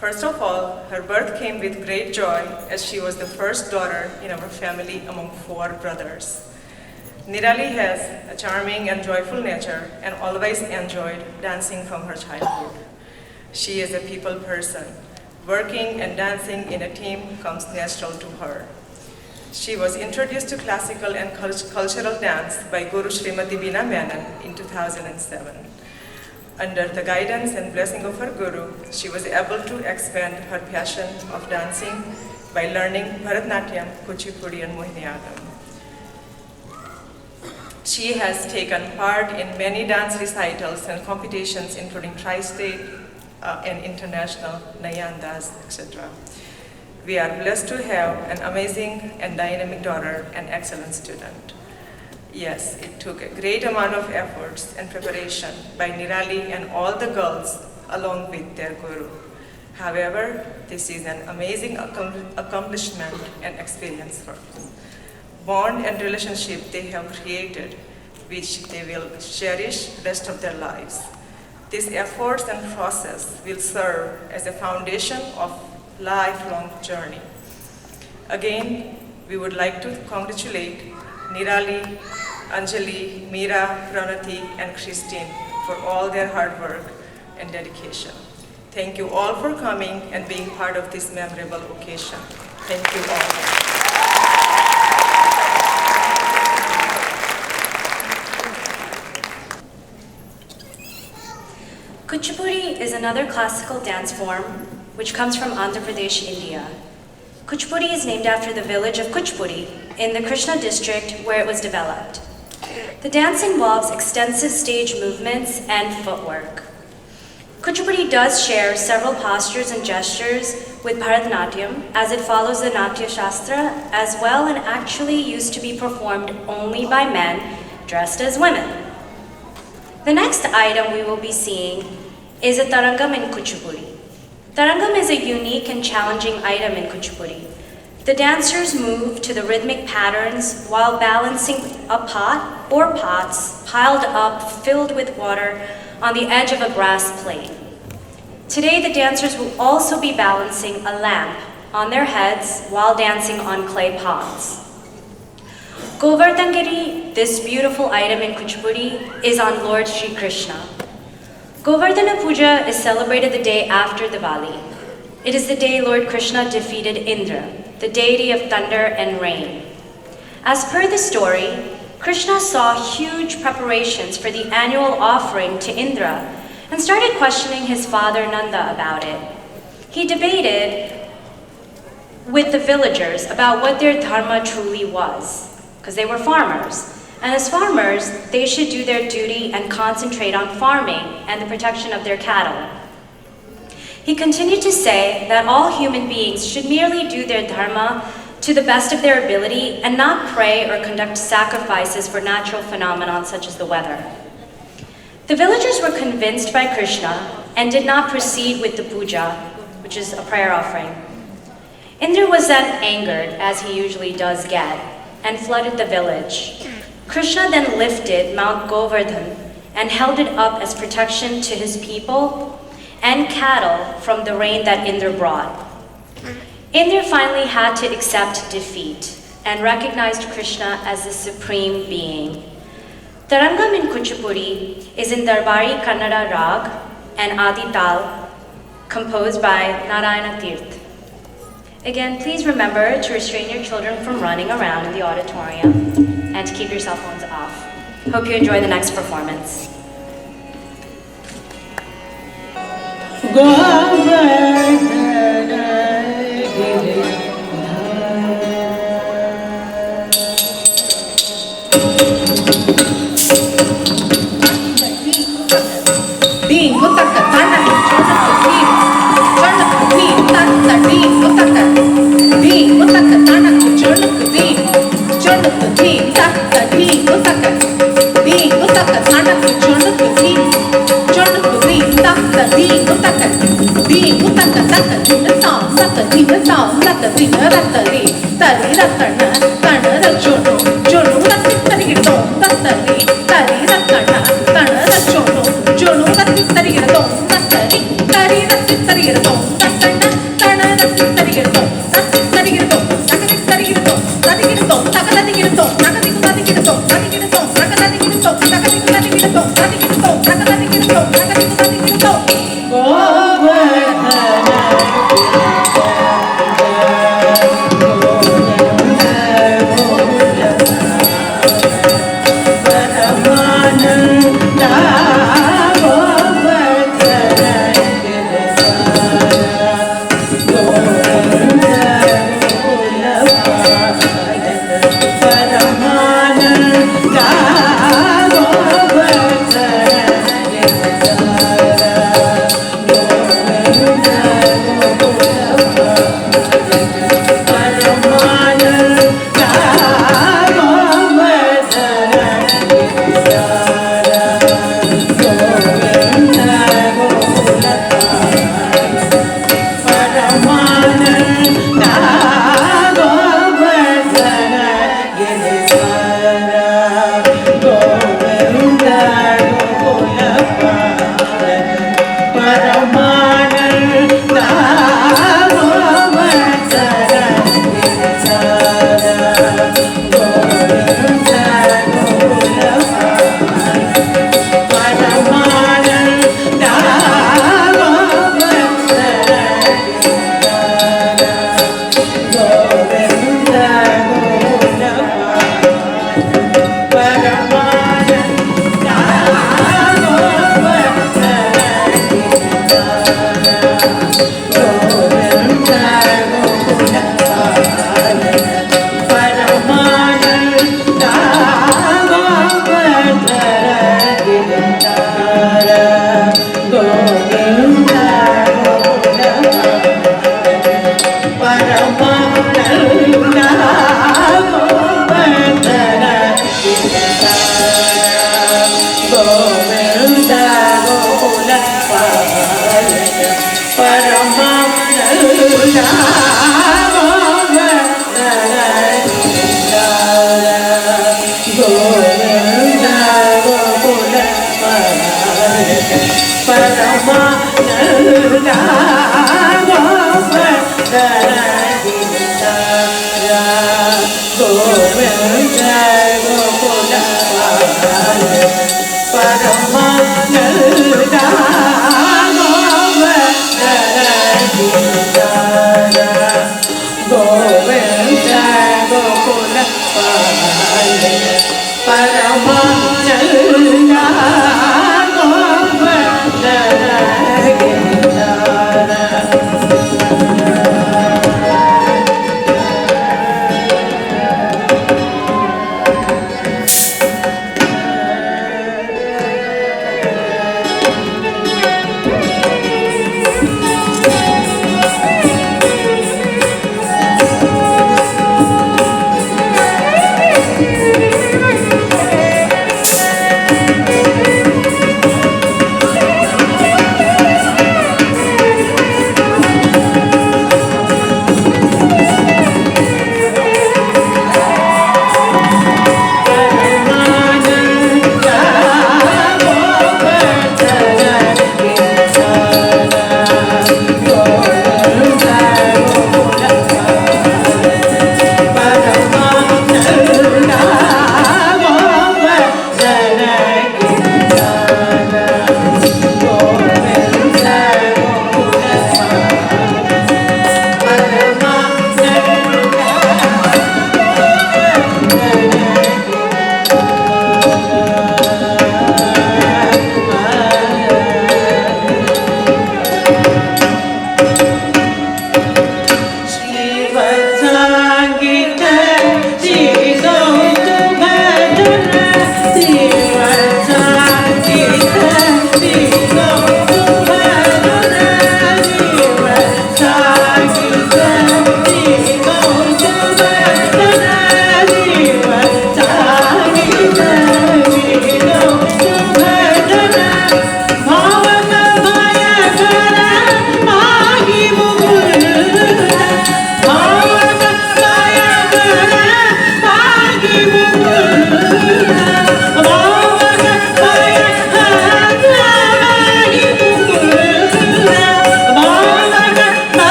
First of all, her birth came with great joy as she was the first daughter in our family among 4 brothers. Nearali has a charming and joyful nature and always enjoyed dancing from her childhood. She is a people person. Working and dancing in a team comes natural to her. She was introduced to classical and cultural dance by Guru Srimati Veena Menon in 2007. Under the guidance and blessing of her Guru, she was able to expand her passion of dancing by learning Bharatnatyam, Kuchipudi and Mohiniyattam. She has taken part in many dance recitals and competitions including tri-state and international, Nayandas, etc. We are blessed to have an amazing and dynamic daughter and excellent student. Yes, it took a great amount of efforts and preparation by Nearali and all the girls along with their guru. However, this is an amazing accomplishment and experience for us. Bond and relationship they have created, which they will cherish rest of their lives. These efforts and process will serve as a foundation of lifelong journey. Again, we would like to congratulate Nearali, Anjali, Mira, Pranati, and Christine for all their hard work and dedication. Thank you all for coming and being part of this memorable occasion. Thank you all. Kuchipudi is another classical dance form which comes from Andhra Pradesh, India. Kuchipudi is named after the village of Kuchipudi in the Krishna district where it was developed. The dance involves extensive stage movements and footwork. Kuchipudi does share several postures and gestures with Bharatanatyam as it follows the Natya Shastra as well and actually used to be performed only by men dressed as women. The next item we will be seeing is a tarangam in Kuchipudi. Tarangam is a unique and challenging item in Kuchipudi. The dancers move to the rhythmic patterns while balancing a pot or pots piled up filled with water on the edge of a brass plate. Today the dancers will also be balancing a lamp on their heads while dancing on clay pots. Govardhangiri, this beautiful item in Kuchipudi, is on Lord Sri Krishna. Govardhana Puja is celebrated the day after Diwali. It is the day Lord Krishna defeated Indra, the deity of thunder and rain. As per the story, Krishna saw huge preparations for the annual offering to Indra and started questioning his father Nanda about it. He debated with the villagers about what their dharma truly was, because they were farmers. And as farmers, they should do their duty and concentrate on farming and the protection of their cattle. He continued to say that all human beings should merely do their dharma to the best of their ability and not pray or conduct sacrifices for natural phenomena such as the weather. The villagers were convinced by Krishna and did not proceed with the puja, which is a prayer offering. Indra was then angered, as he usually does get, and flooded the village. Krishna then lifted Mount Govardhan and held it up as protection to his people and cattle from the rain that Indra brought. Indra finally had to accept defeat and recognized Krishna as the supreme being. Tarangam in Kuchipudi is in Darbari Kannada Rag and Adi Tal, composed by Narayana Tirth. Again, please remember to restrain your children from running around in the auditorium and to keep your cell phones off. Hope you enjoy the next performance. Being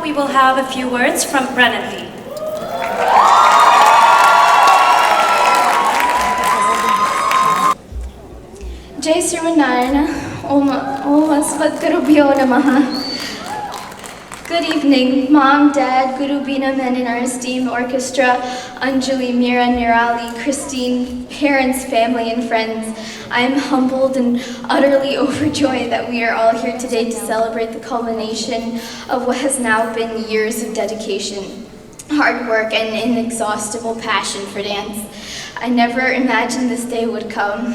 we will have a few words from Brennan. Jai Srimanarayana, Om Asmadgurubhyo Namaha. Good evening, Mom, Dad, Guru Bina, men in our esteemed orchestra, Anjali, Mira, Nearali, Christine, parents, family, and friends. I am humbled and utterly overjoyed that we are all here today to celebrate the culmination of what has now been years of dedication, hard work, and inexhaustible passion for dance. I never imagined this day would come.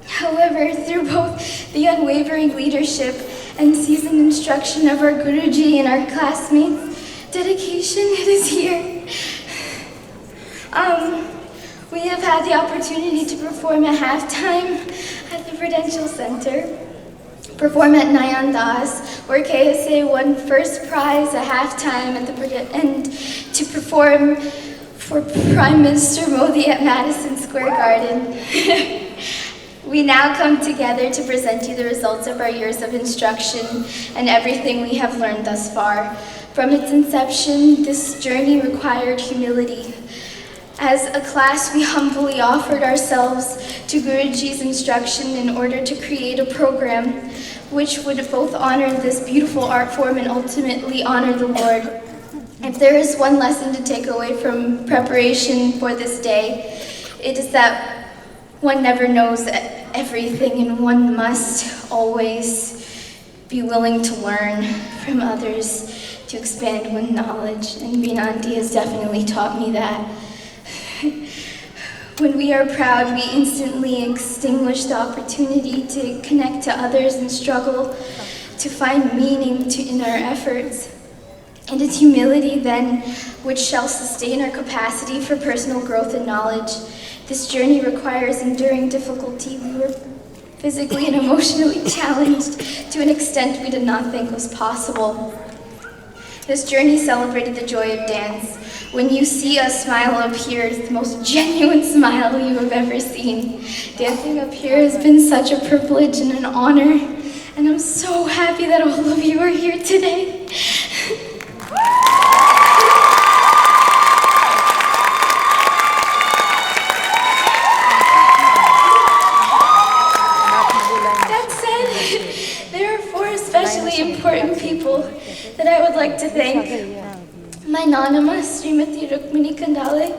However, through both the unwavering leadership and seasoned instruction of our Guruji and our classmates, dedication, it is here. We have had the opportunity to perform at halftime at the Prudential Center, perform at Nayan Das, where KSA won first prize at halftime at and to perform for Prime Minister Modi at Madison Square Garden. We now come together to present you the results of our years of instruction and everything we have learned thus far. From its inception, this journey required humility. As a class, we humbly offered ourselves to Guruji's instruction in order to create a program which would both honor this beautiful art form and ultimately honor the Lord. If there is one lesson to take away from preparation for this day, it is that one never knows everything, and one must always be willing to learn from others to expand one's knowledge, and Binanti has definitely taught me that. When we are proud, we instantly extinguish the opportunity to connect to others and struggle to find meaning in our efforts. It is humility, then, which shall sustain our capacity for personal growth and knowledge. This journey requires enduring difficulty. We were physically and emotionally challenged to an extent we did not think was possible. This journey celebrated the joy of dance. When you see us smile up here, it's the most genuine smile you have ever seen. Dancing up here has been such a privilege and an honor, and I'm so happy that all of you are here today. That said, there are 4 especially important people that I would like to thank. My Nanama, Srimati Rukmini Kandalai,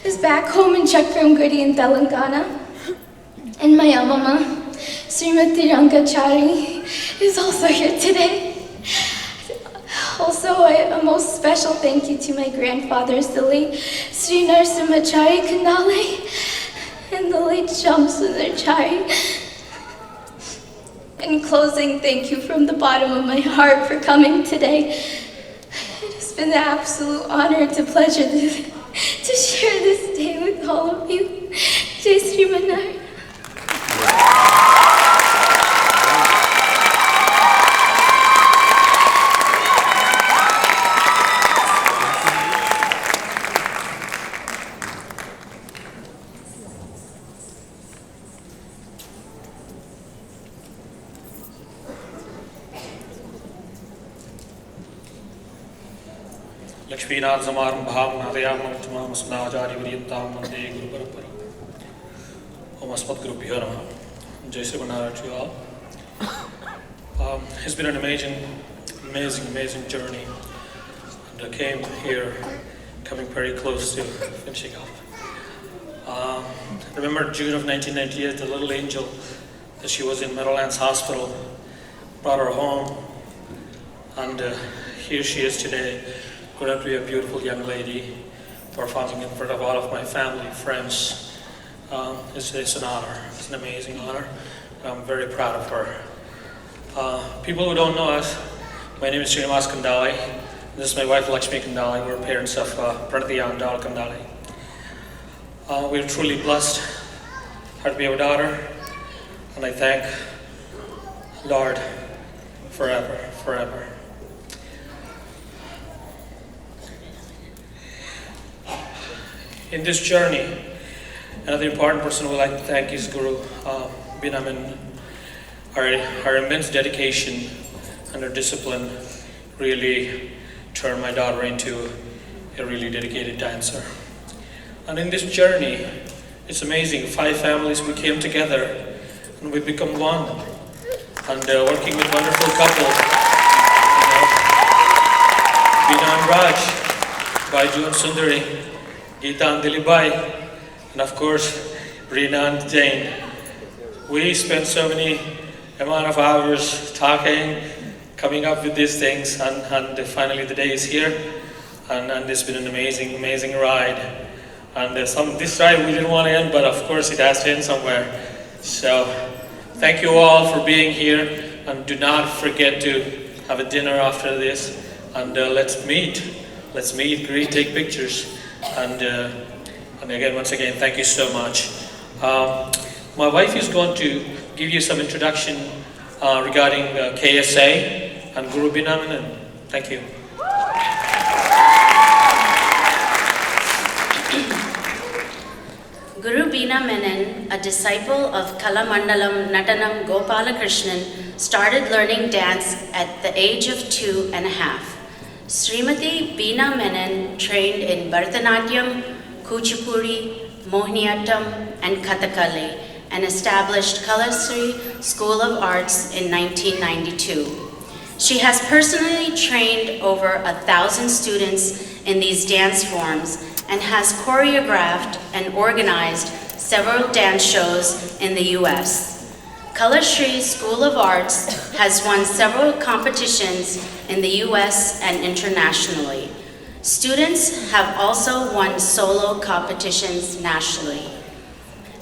is back home in Chakramgudi in Telangana. And my Amama, Srimati Rangachari, is also here today. Also, a most special thank you to my grandfathers, the late Sri Narsimachari Kandalai and the late Shamsundarchari. In closing, thank you from the bottom of my heart for coming today. It has been an absolute honor and a pleasure to share this day with all of you. Jai Srimanarayana. Lakshminad Samarambham Nadayam Uttamam Asmadacharya Viryantam Vande Guru Parampara. Om Asmadgurubhyo Namaha. Jai Srimanarayana to you all. It's been an amazing journey. And I came here, coming very close to finishing up. I remember June of 1998, the little angel, that she was in Meadowlands Hospital, brought her home, and here she is today. Going to be a beautiful young lady performing in front of all of my family, friends. It's an honor. It's an amazing honor. I'm very proud of her. People who don't know us, my name is Sreenivas Kandalai. This is my wife, Laxmi Kandalai. We're parents of Pranati and Dal Kandalai. We're truly blessed to be a daughter, and I thank Lord forever. In this journey, another important person I would like to thank is Guru Binaman, our immense dedication and her discipline really turned my daughter into a really dedicated dancer. And in this journey, it's amazing. 5 families, we came together and we become one. And working with wonderful couple, Veena and Raj, Baiju and Sundari, Gita and Dilip, and of course, Reena and Jain. We spent so many amount of hours talking, coming up with these things, and finally the day is here. And it's been an amazing, amazing ride. And this ride we didn't want to end, but of course it has to end somewhere. So thank you all for being here, and do not forget to have a dinner after this, and let's meet, greet, take pictures, and again, once again, thank you so much. My wife is going to give you some introduction regarding KSA and Guru Veena Menon. Thank you. Guru Veena Menon, a disciple of Kalamandalam Natanam Gopala Krishnan, started learning dance at the age of 2.5. Srimati Veena Menon trained in Bharatanatyam, Kuchipudi, Mohiniyattam, and Kathakali, and established Kalasri School of Arts in 1992. She has personally trained over 1,000 students in these dance forms and has choreographed and organized several dance shows in the U.S. Kalasri School of Arts has won several competitions in the U.S. and internationally. Students have also won solo competitions nationally.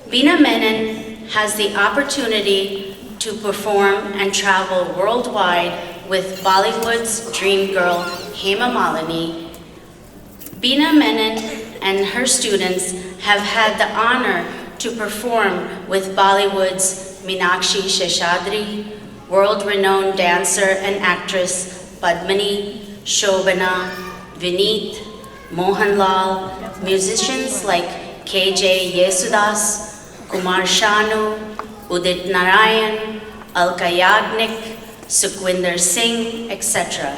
Veena Menon has the opportunity to perform and travel worldwide with Bollywood's dream girl, Hema Malini. Veena Menon and her students have had the honor to perform with Bollywood's Meenakshi Sheshadri, world-renowned dancer and actress Padmini, Shobana, Vineet, Mohanlal, musicians like K.J. Yesudas, Kumar Shanu, Udit Narayan, Alka Yagnik, Sukhwinder Singh, etc.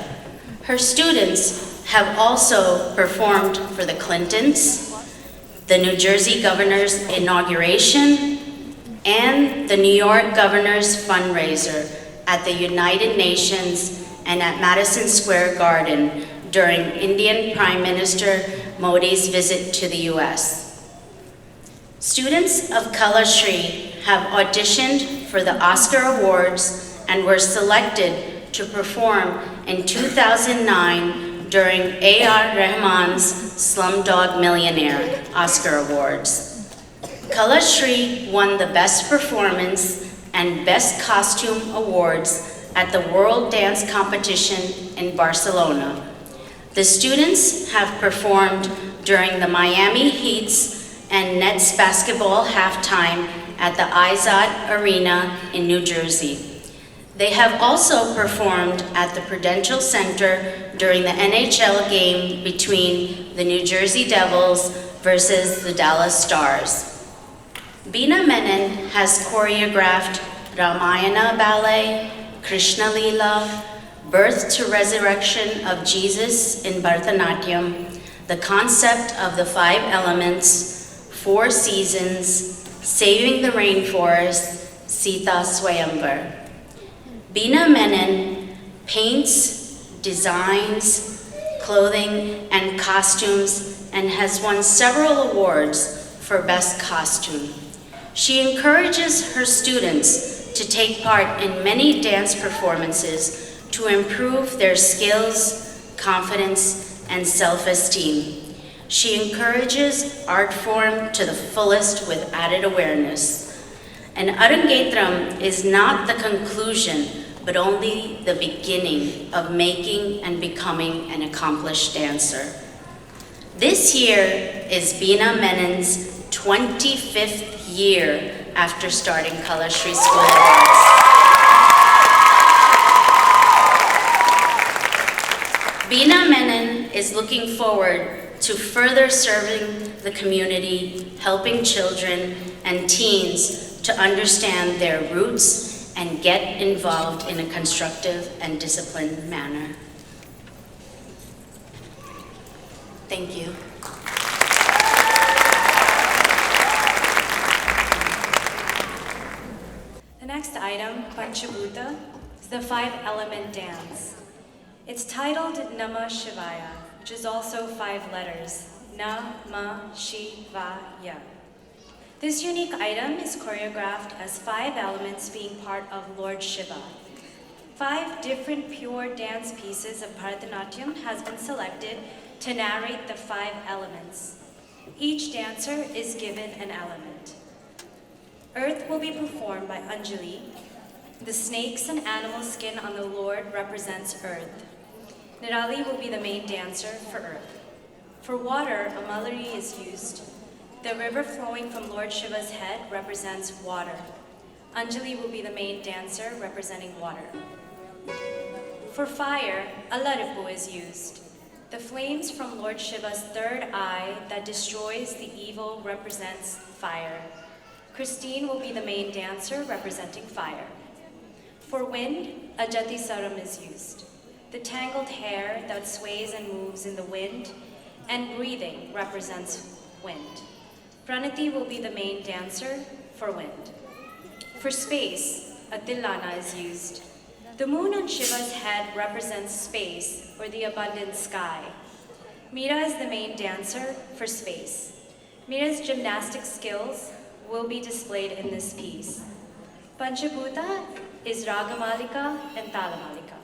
Her students have also performed for the Clintons, the New Jersey Governor's inauguration, and the New York Governor's fundraiser at the United Nations and at Madison Square Garden during Indian Prime Minister Modi's visit to the US. Students of Kalasri have auditioned for the Oscar Awards and were selected to perform in 2009 during A.R. Rahman's Slumdog Millionaire Oscar Awards. Kalasri won the Best Performance and Best Costume Awards at the World Dance Competition in Barcelona. The students have performed during the Miami Heats and Nets basketball halftime at the Izod Arena in New Jersey. They have also performed at the Prudential Center during the NHL game between the New Jersey Devils versus the Dallas Stars. Veena Menon has choreographed Ramayana Ballet, Krishna Leela, Birth to Resurrection of Jesus in Bharatanatyam, the concept of the 5 elements, 4 seasons, Saving the Rainforest, Sita Swayamvar. Veena Menon paints, designs, clothing, and costumes, and has won several awards for Best Costume. She encourages her students to take part in many dance performances to improve their skills, confidence, and self-esteem. She encourages art form to the fullest with added awareness. An Arangetram is not the conclusion, but only the beginning of making and becoming an accomplished dancer. This year is Veena Menon's 25th year after starting Kalasri School of Arts. Veena Menon is looking forward to further serving the community, helping children and teens to understand their roots and get involved in a constructive and disciplined manner. Thank you. The next item, Panchabhuta, is the 5-element dance. It's titled Namah Shivaya, which is also 5 letters, Namah Shivaya. This unique item is choreographed as 5 elements being part of Lord Shiva. 5 different pure dance pieces of Bharatanatyam has been selected to narrate the 5 elements. Each dancer is given an element. Earth will be performed by Anjali. The snakes and animal skin on the Lord represents earth. Nearali will be the main dancer for earth. For water, a malari is used. The river flowing from Lord Shiva's head represents water. Anjali will be the main dancer representing water. For fire, a laripu is used. The flames from Lord Shiva's third eye that destroys the evil represents fire. Christine will be the main dancer representing fire. For wind, a jati saram is used. The tangled hair that sways and moves in the wind, and breathing represents wind. Pranati will be the main dancer for wind. For space, a tillana is used. The moon on Shiva's head represents space, or the abundant sky. Mira is the main dancer for space. Mira's gymnastic skills will be displayed in this piece. Panchabhuta is Ragamalika and Talamalika.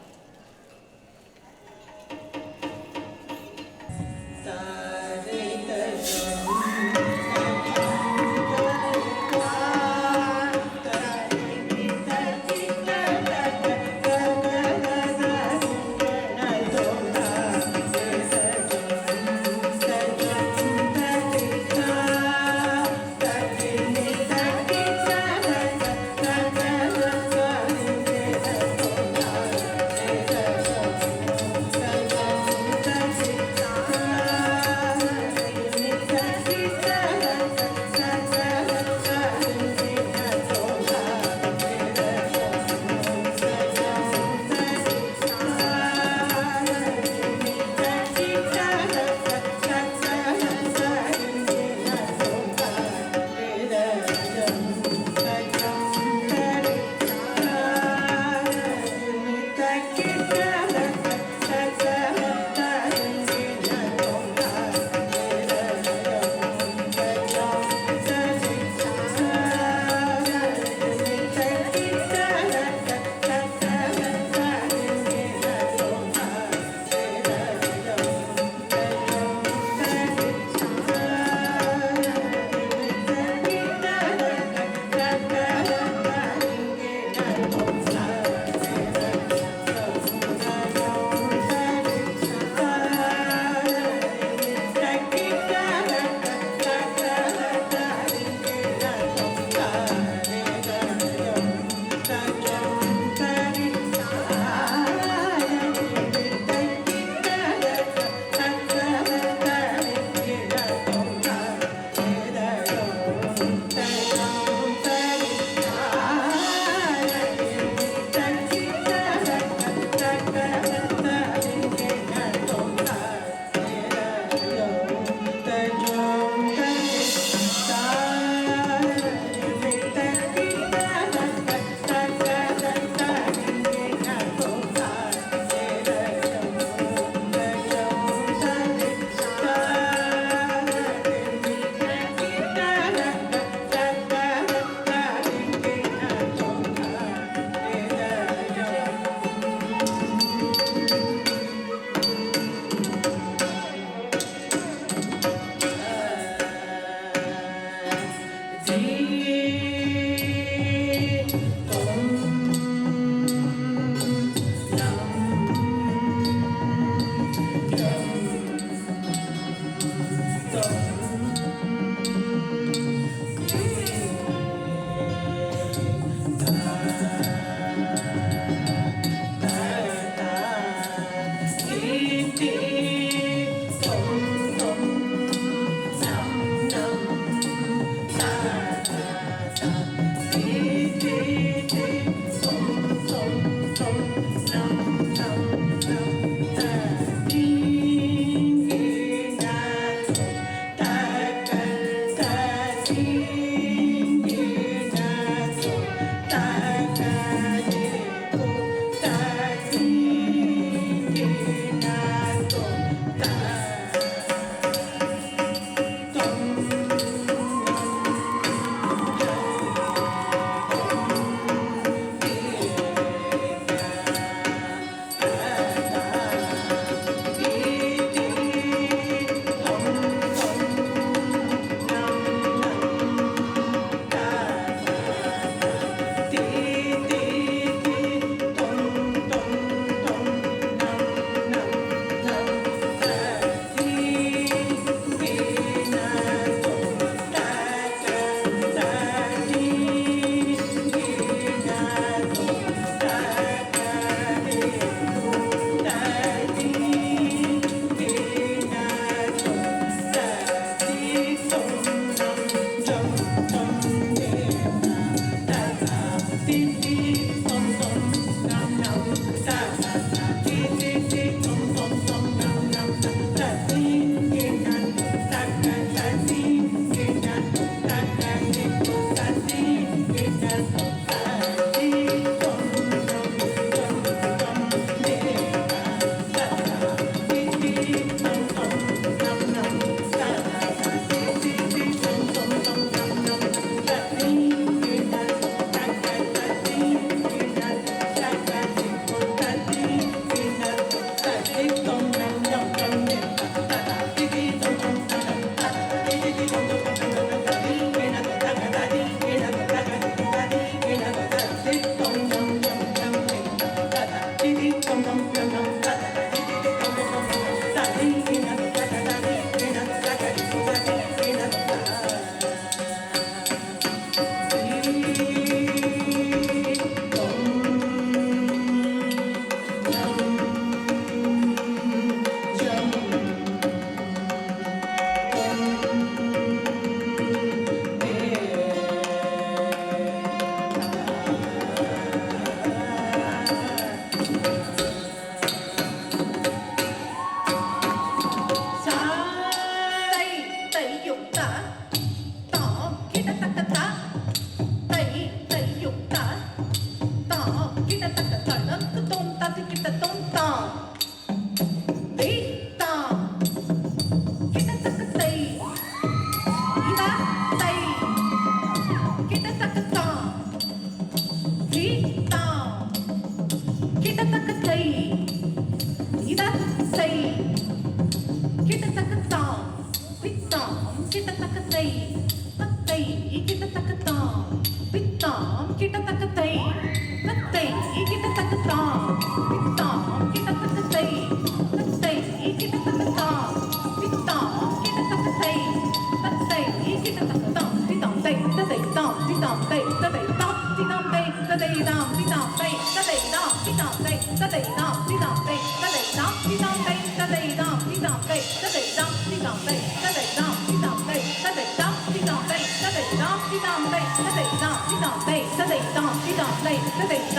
Say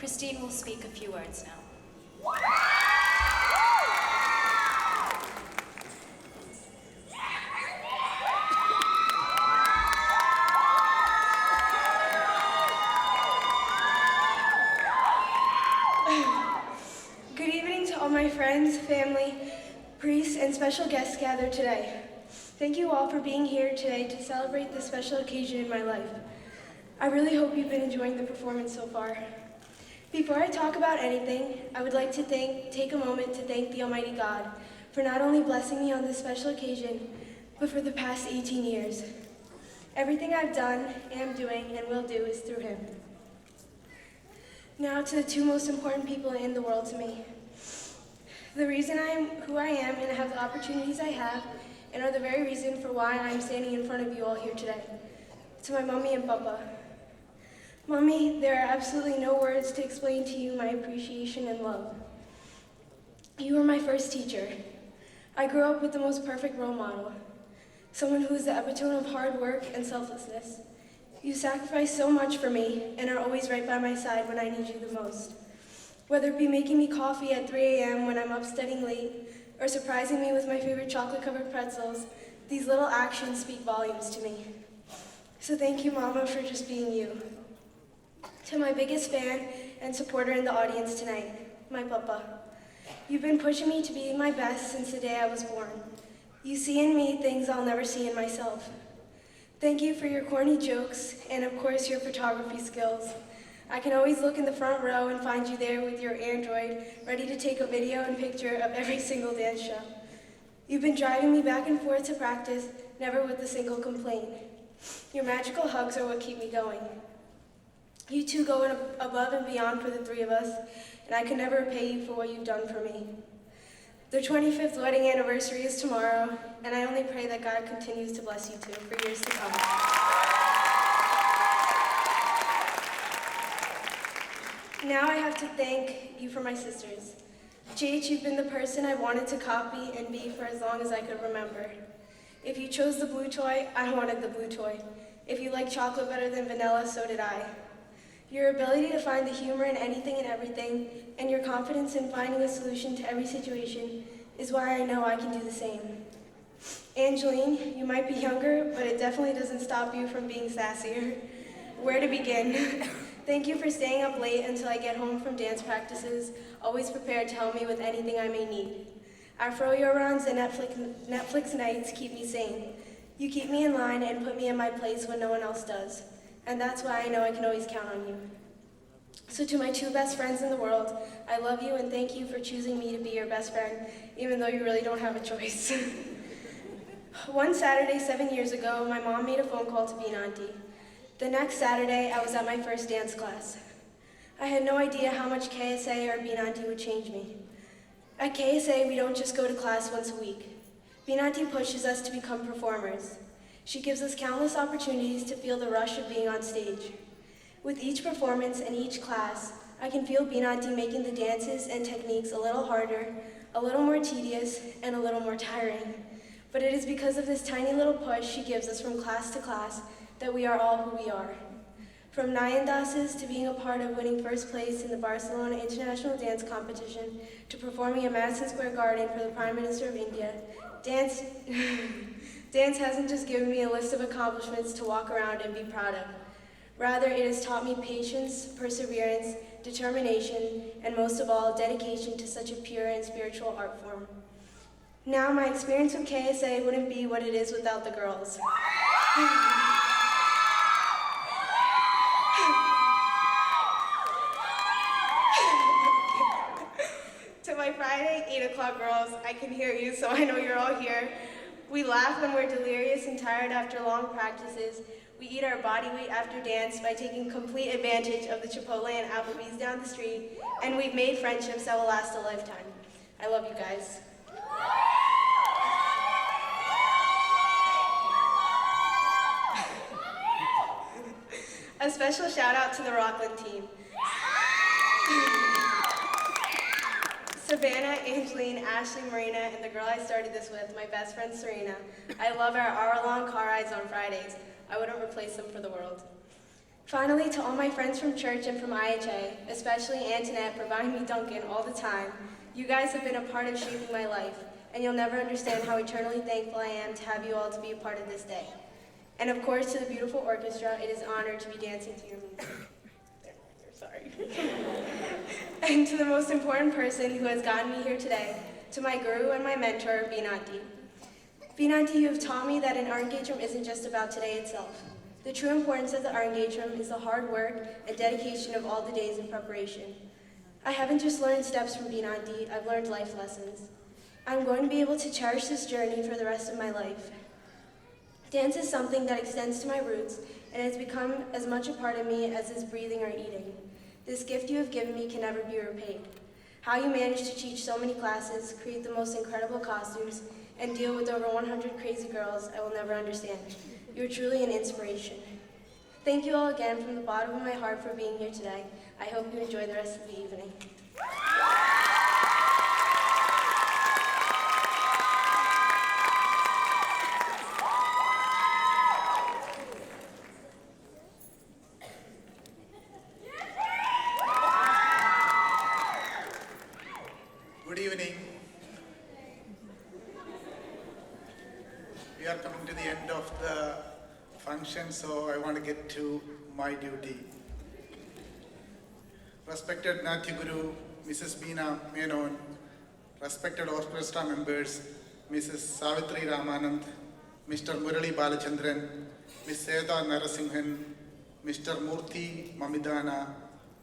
Christine will speak a few words now. Good evening to all my friends, family, priests, and special guests gathered today. Thank you all for being here today to celebrate this special occasion in my life. I really hope you've been enjoying the performance so far. Before I talk about anything, I would like to take a moment to thank the Almighty God for not only blessing me on this special occasion, but for the past 18 years. Everything I've done, am doing, and will do is through Him. Now to the two most important people in the world to me. The reason I am who I am and have the opportunities I have, and are the very reason for why I am standing in front of you all here today. To my mommy and papa. Mommy, there are absolutely no words to explain to you my appreciation and love. You were my first teacher. I grew up with the most perfect role model, someone who is the epitome of hard work and selflessness. You sacrifice so much for me and are always right by my side when I need you the most. Whether it be making me coffee at 3 a.m. when I'm up studying late, or surprising me with my favorite chocolate-covered pretzels, these little actions speak volumes to me. So thank you, Mama, for just being you. To my biggest fan and supporter in the audience tonight, my papa. You've been pushing me to be my best since the day I was born. You see in me things I'll never see in myself. Thank you for your corny jokes and, of course, your photography skills. I can always look in the front row and find you there with your Android, ready to take a video and picture of every single dance show. You've been driving me back and forth to practice, never with a single complaint. Your magical hugs are what keep me going. You two go above and beyond for the three of us, and I can never repay you for what you've done for me. Their 25th wedding anniversary is tomorrow, and I only pray that God continues to bless you two for years to come. Now I have to thank you for my sisters. JH, you've been the person I wanted to copy and be for as long as I could remember. If you chose the blue toy, I wanted the blue toy. If you like chocolate better than vanilla, so did I. Your ability to find the humor in anything and everything, and your confidence in finding a solution to every situation is why I know I can do the same. Angeline, you might be younger, but it definitely doesn't stop you from being sassier. Where to begin? Thank you for staying up late until I get home from dance practices, always prepared to help me with anything I may need. Our fro-yo runs and Netflix nights keep me sane. You keep me in line and put me in my place when no one else does. And that's why I know I can always count on you. So to my two best friends in the world, I love you and thank you for choosing me to be your best friend, even though you really don't have a choice. One Saturday 7 years ago, my mom made a phone call to Bean Auntie. The next Saturday, I was at my first dance class. I had no idea how much KSA or Bean Auntie would change me. At KSA, we don't just go to class once a week. Bean Auntie pushes us to become performers. She gives us countless opportunities to feel the rush of being on stage. With each performance and each class, I can feel Bean Auntie making the dances and techniques a little harder, a little more tedious, and a little more tiring. But it is because of this tiny little push she gives us from class to class that we are all who we are. From Nayandases to being a part of winning first place in the Barcelona International Dance Competition to performing at Madison Square Garden for the Prime Minister of India, dance hasn't just given me a list of accomplishments to walk around and be proud of. Rather, it has taught me patience, perseverance, determination, and most of all, dedication to such a pure and spiritual art form. Now, my experience with KSA wouldn't be what it is without the girls. To my Friday 8 o'clock girls, I can hear you, so I know you're all here. We laugh when we're delirious and tired after long practices. We eat our body weight after dance by taking complete advantage of the Chipotle and Applebee's down the street, and we've made friendships that will last a lifetime. I love you guys. A special shout out to the Rockland team. Savannah, Angeline, Ashley, Marina, and the girl I started this with, my best friend Serena. I love our hour-long car rides on Fridays. I wouldn't replace them for the world. Finally, to all my friends from church and from IHA, especially Antoinette providing me Duncan all the time, you guys have been a part of shaping my life, and you'll never understand how eternally thankful I am to have you all to be a part of this day. And of course, to the beautiful orchestra, it is an honor to be dancing to your music. Sorry. And to the most important person who has gotten me here today, to my guru and my mentor, Bindu. Bindu, you have taught me that an Arangetram isn't just about today itself. The true importance of the Arangetram is the hard work and dedication of all the days in preparation. I haven't just learned steps from Bindu, I've learned life lessons. I'm going to be able to cherish this journey for the rest of my life. Dance is something that extends to my roots and has become as much a part of me as is breathing or eating. This gift you have given me can never be repaid. How you manage to teach so many classes, create the most incredible costumes, and deal with over 100 crazy girls, I will never understand. You're truly an inspiration. Thank you all again from the bottom of my heart for being here today. I hope you enjoy the rest of the evening. Good evening. We are coming to the end of the function, so I want to get to my duty. Respected Nathi Guru, Mrs. Beena Menon, respected orchestra members, Mrs. Savitri Ramanand, Mr. Murali Balachandran, Ms. Seda Narasinghan, Mr. Murthy Mamidana,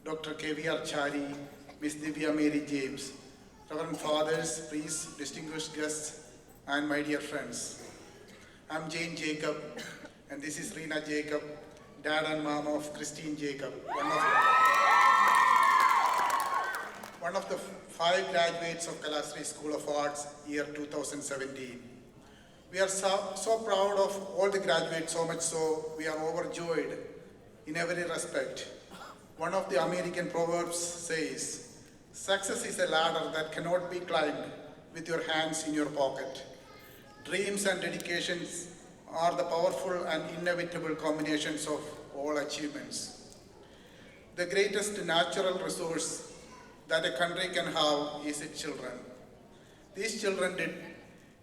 Dr. K.V.R. Chari, Ms. Divya Mary James, Reverend Fathers, priests, distinguished guests, and my dear friends. I'm Jain Jacob, and this is Reena Jacob, dad and mom of Christine Jacob, one of the 5 graduates of Kalasri School of Arts, year 2017. We are so proud of all the graduates, so much so we are overjoyed in every respect. One of the American proverbs says, "Success is a ladder that cannot be climbed with your hands in your pocket." Dreams and dedications are the powerful and inevitable combinations of all achievements. The greatest natural resource that a country can have is its children. These children did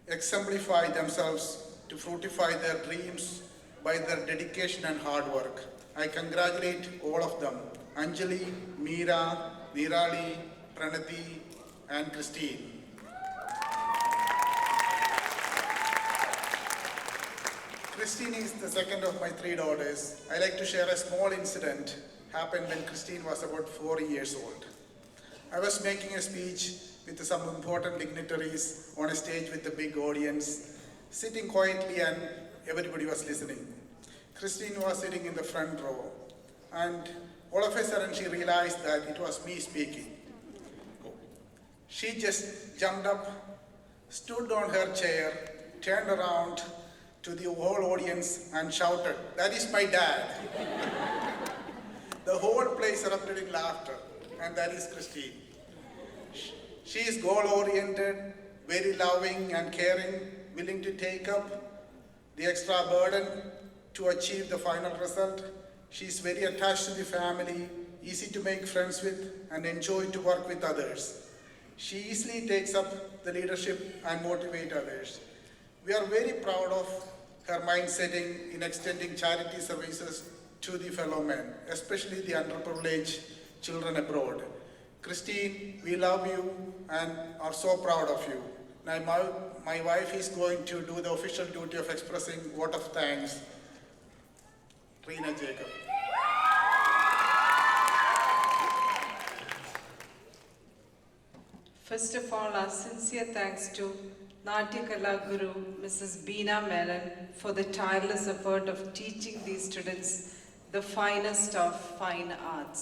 exemplify themselves to fructify their dreams by their dedication and hard work. I congratulate all of them, Anjali, Mira, Nearali, Brennan, and Christine. Christine is the second of my 3 daughters. I like to share a small incident happened when Christine was about 4 years old. I was making a speech with some important dignitaries on a stage with a big audience, sitting quietly and everybody was listening. Christine was sitting in the front row, and all of a sudden she realized that it was me speaking. She just jumped up, stood on her chair, turned around to the whole audience and shouted, "That is my dad." The whole place erupted in laughter, and that is Christine. She is goal-oriented, very loving and caring, willing to take up the extra burden to achieve the final result. She is very attached to the family, easy to make friends with, and enjoy to work with others. She easily takes up the leadership and motivates others. We are very proud of her mindsetting in extending charity services to the fellow men, especially the underprivileged children abroad. Christine, we love you and are so proud of you. Now my wife is going to do the official duty of expressing vote of thanks. Reena Jacob. First of all, our sincere thanks to Natyakala Guru, Mrs. Beena Menon, for the tireless effort of teaching these students the finest of fine arts.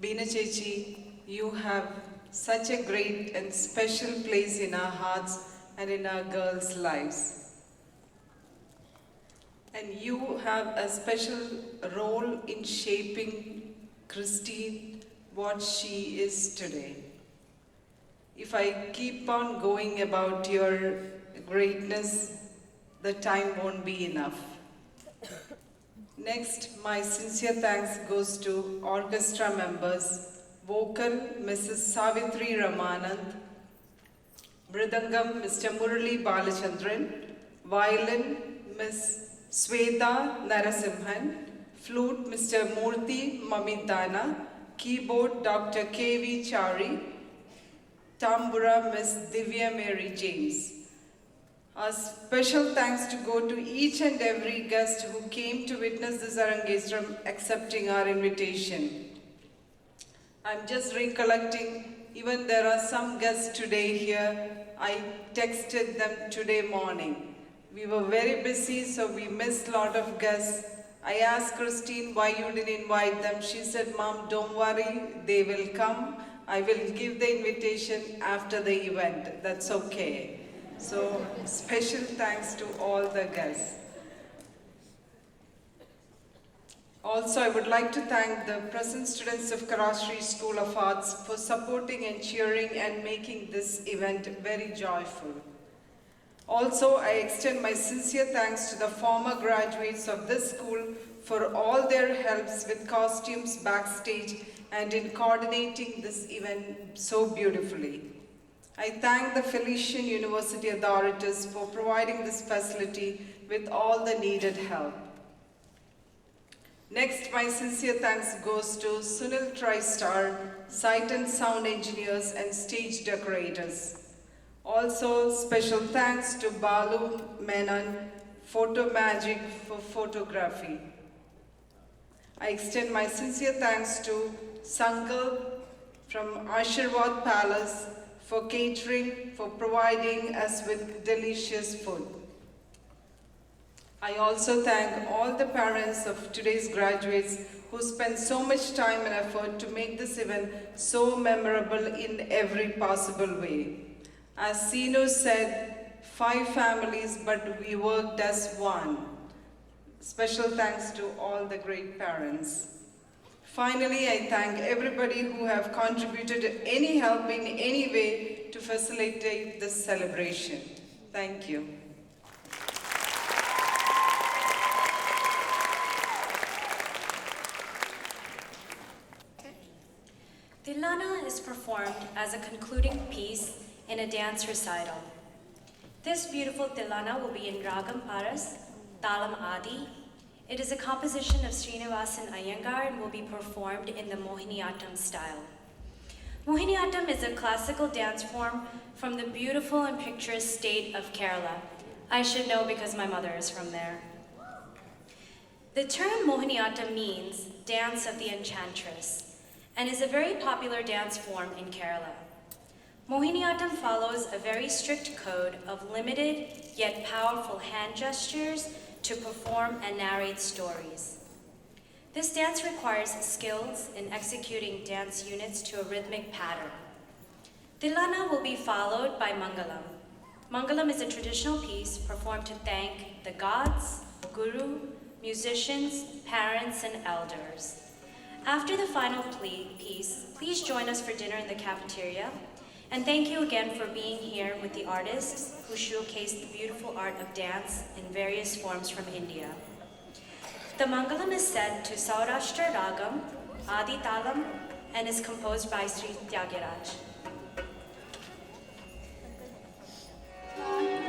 Beena Chechi, you have such a great and special place in our hearts and in our girls' lives. And you have a special role in shaping Christine what she is today. If I keep on going about your greatness, the time won't be enough. Next, my sincere thanks goes to orchestra members, vocal Mrs. Savitri Ramanand, Mridangam Mr. Murali Balachandran, violin Ms. Sweta Narasimhan, flute Mr. Murthy Mamidana, keyboard Dr. K.V. Chari, tambura Ms. Divya Mary James. A special thanks to go to each and every guest who came to witness this Arangetram accepting our invitation. I'm just recollecting, even there are some guests today here, I texted them today morning. We were very busy, so we missed a lot of guests. I asked Christine why you didn't invite them. She said, Mom, don't worry, they will come. I will give the invitation after the event. That's okay. So, special thanks to all the guests. Also, I would like to thank the present students of Karashri School of Arts for supporting and cheering and making this event very joyful. Also, I extend my sincere thanks to the former graduates of this school for all their helps with costumes backstage and in coordinating this event so beautifully. I thank the Felician University authorities for providing this facility with all the needed help. Next, my sincere thanks goes to Sunil TriStar, Sight and Sound Engineers and Stage Decorators. Also, special thanks to Balu Menon, Photo Magic for photography. I extend my sincere thanks to Sankalp from Ashirwad Palace for catering, for providing us with delicious food. I also thank all the parents of today's graduates who spent so much time and effort to make this event so memorable in every possible way. As Sinu said, 5 families, but we worked as one. Special thanks to all the great parents. Finally, I thank everybody who have contributed any help in any way to facilitate this celebration. Thank you. Tilana is performed as a concluding piece in a dance recital. This beautiful Tilana will be in Ragam Paras, Talam Adi. It is a composition of Sreenivas and Iyengar and will be performed in the Mohiniyattam style. Mohiniyattam is a classical dance form from the beautiful and picturesque state of Kerala. I should know because my mother is from there. The term Mohiniyattam means dance of the enchantress and is a very popular dance form in Kerala. Mohiniyattam follows a very strict code of limited yet powerful hand gestures to perform and narrate stories. This dance requires skills in executing dance units to a rhythmic pattern. Tilana will be followed by Mangalam. Mangalam is a traditional piece performed to thank the gods, guru, musicians, parents, and elders. After the final piece, please join us for dinner in the cafeteria. And thank you again for being here with the artists who showcased the beautiful art of dance in various forms from India. The Mangalam is set to Saurashtra Ragam, Adi Talam, and is composed by Sri Tyagiraj. Thank you.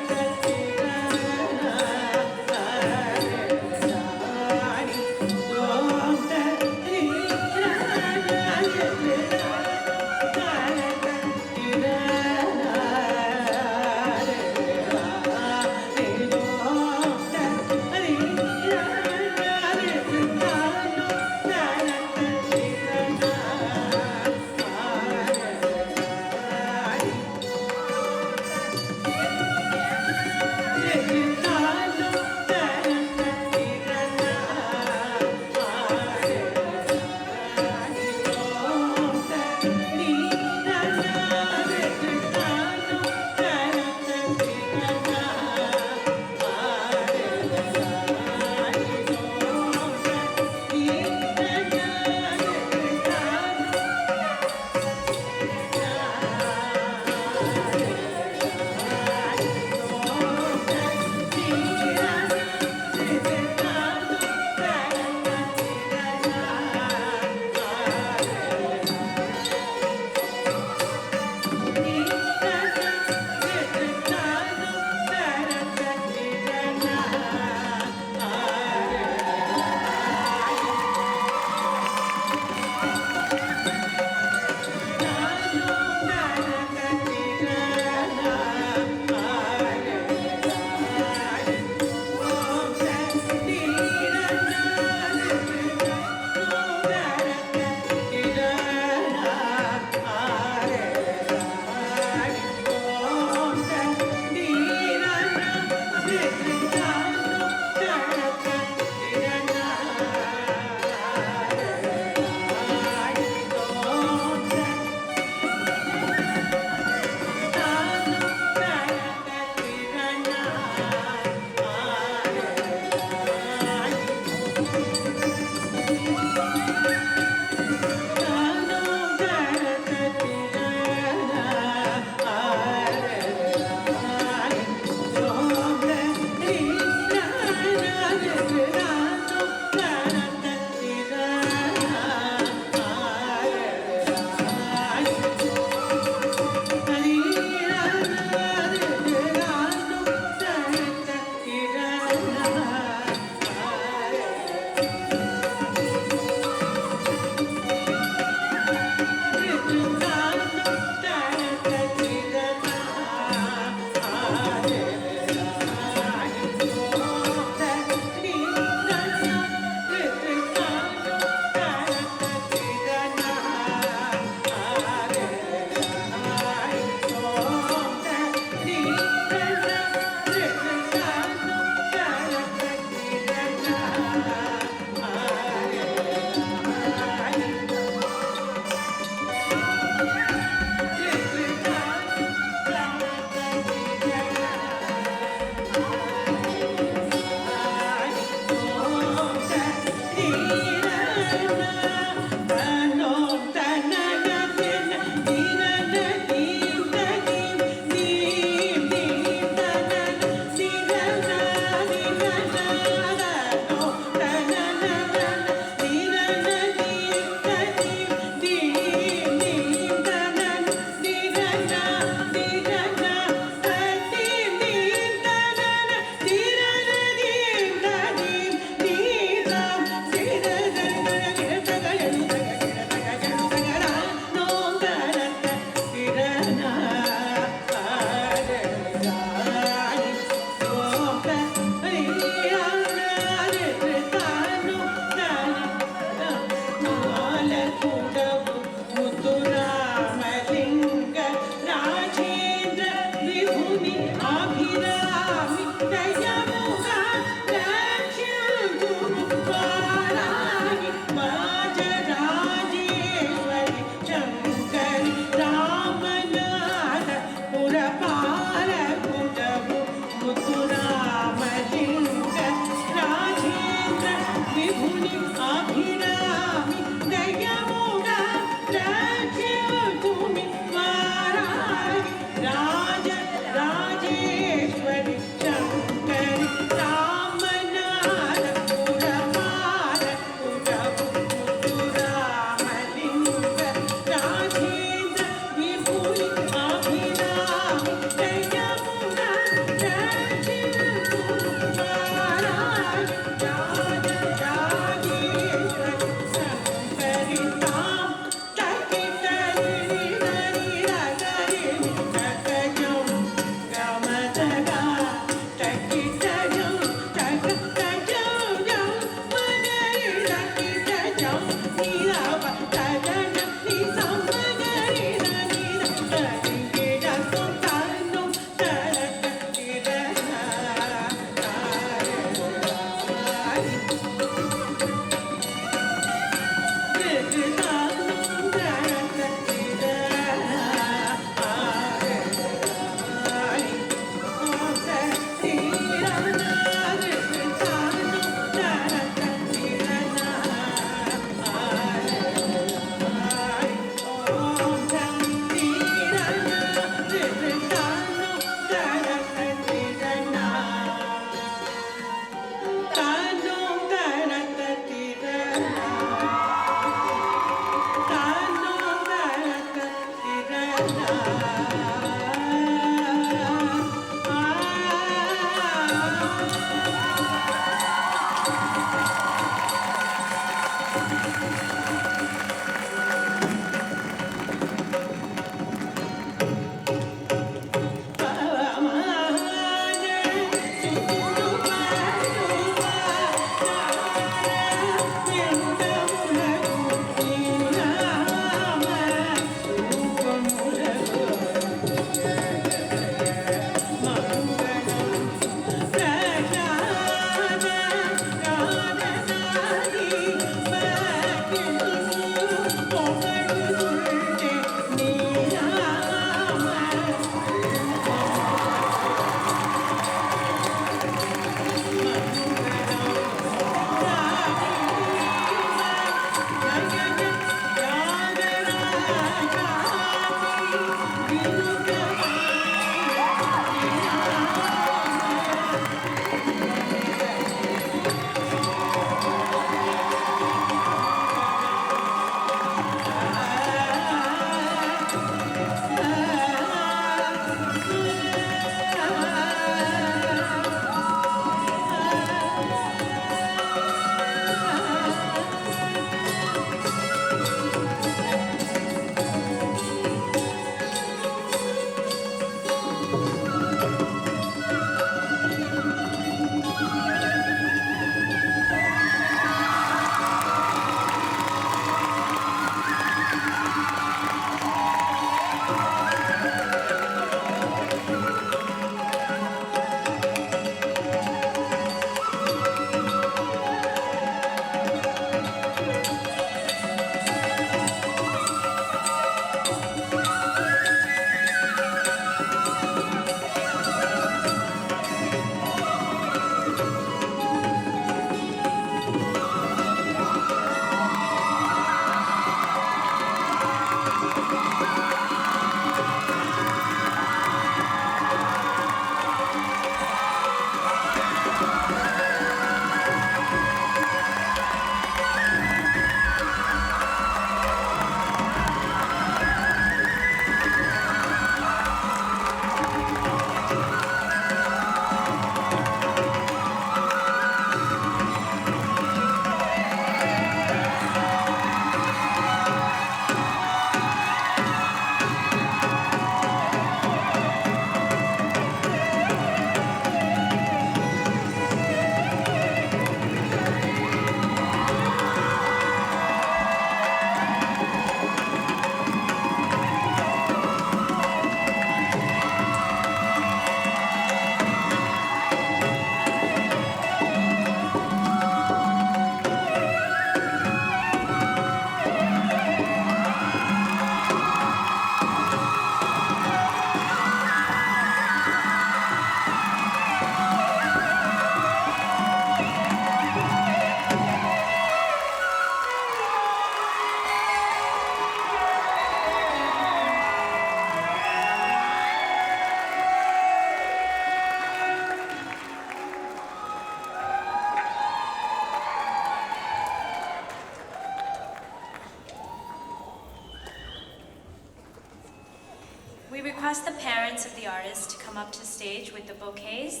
request the parents of the artists to come up to stage with the bouquets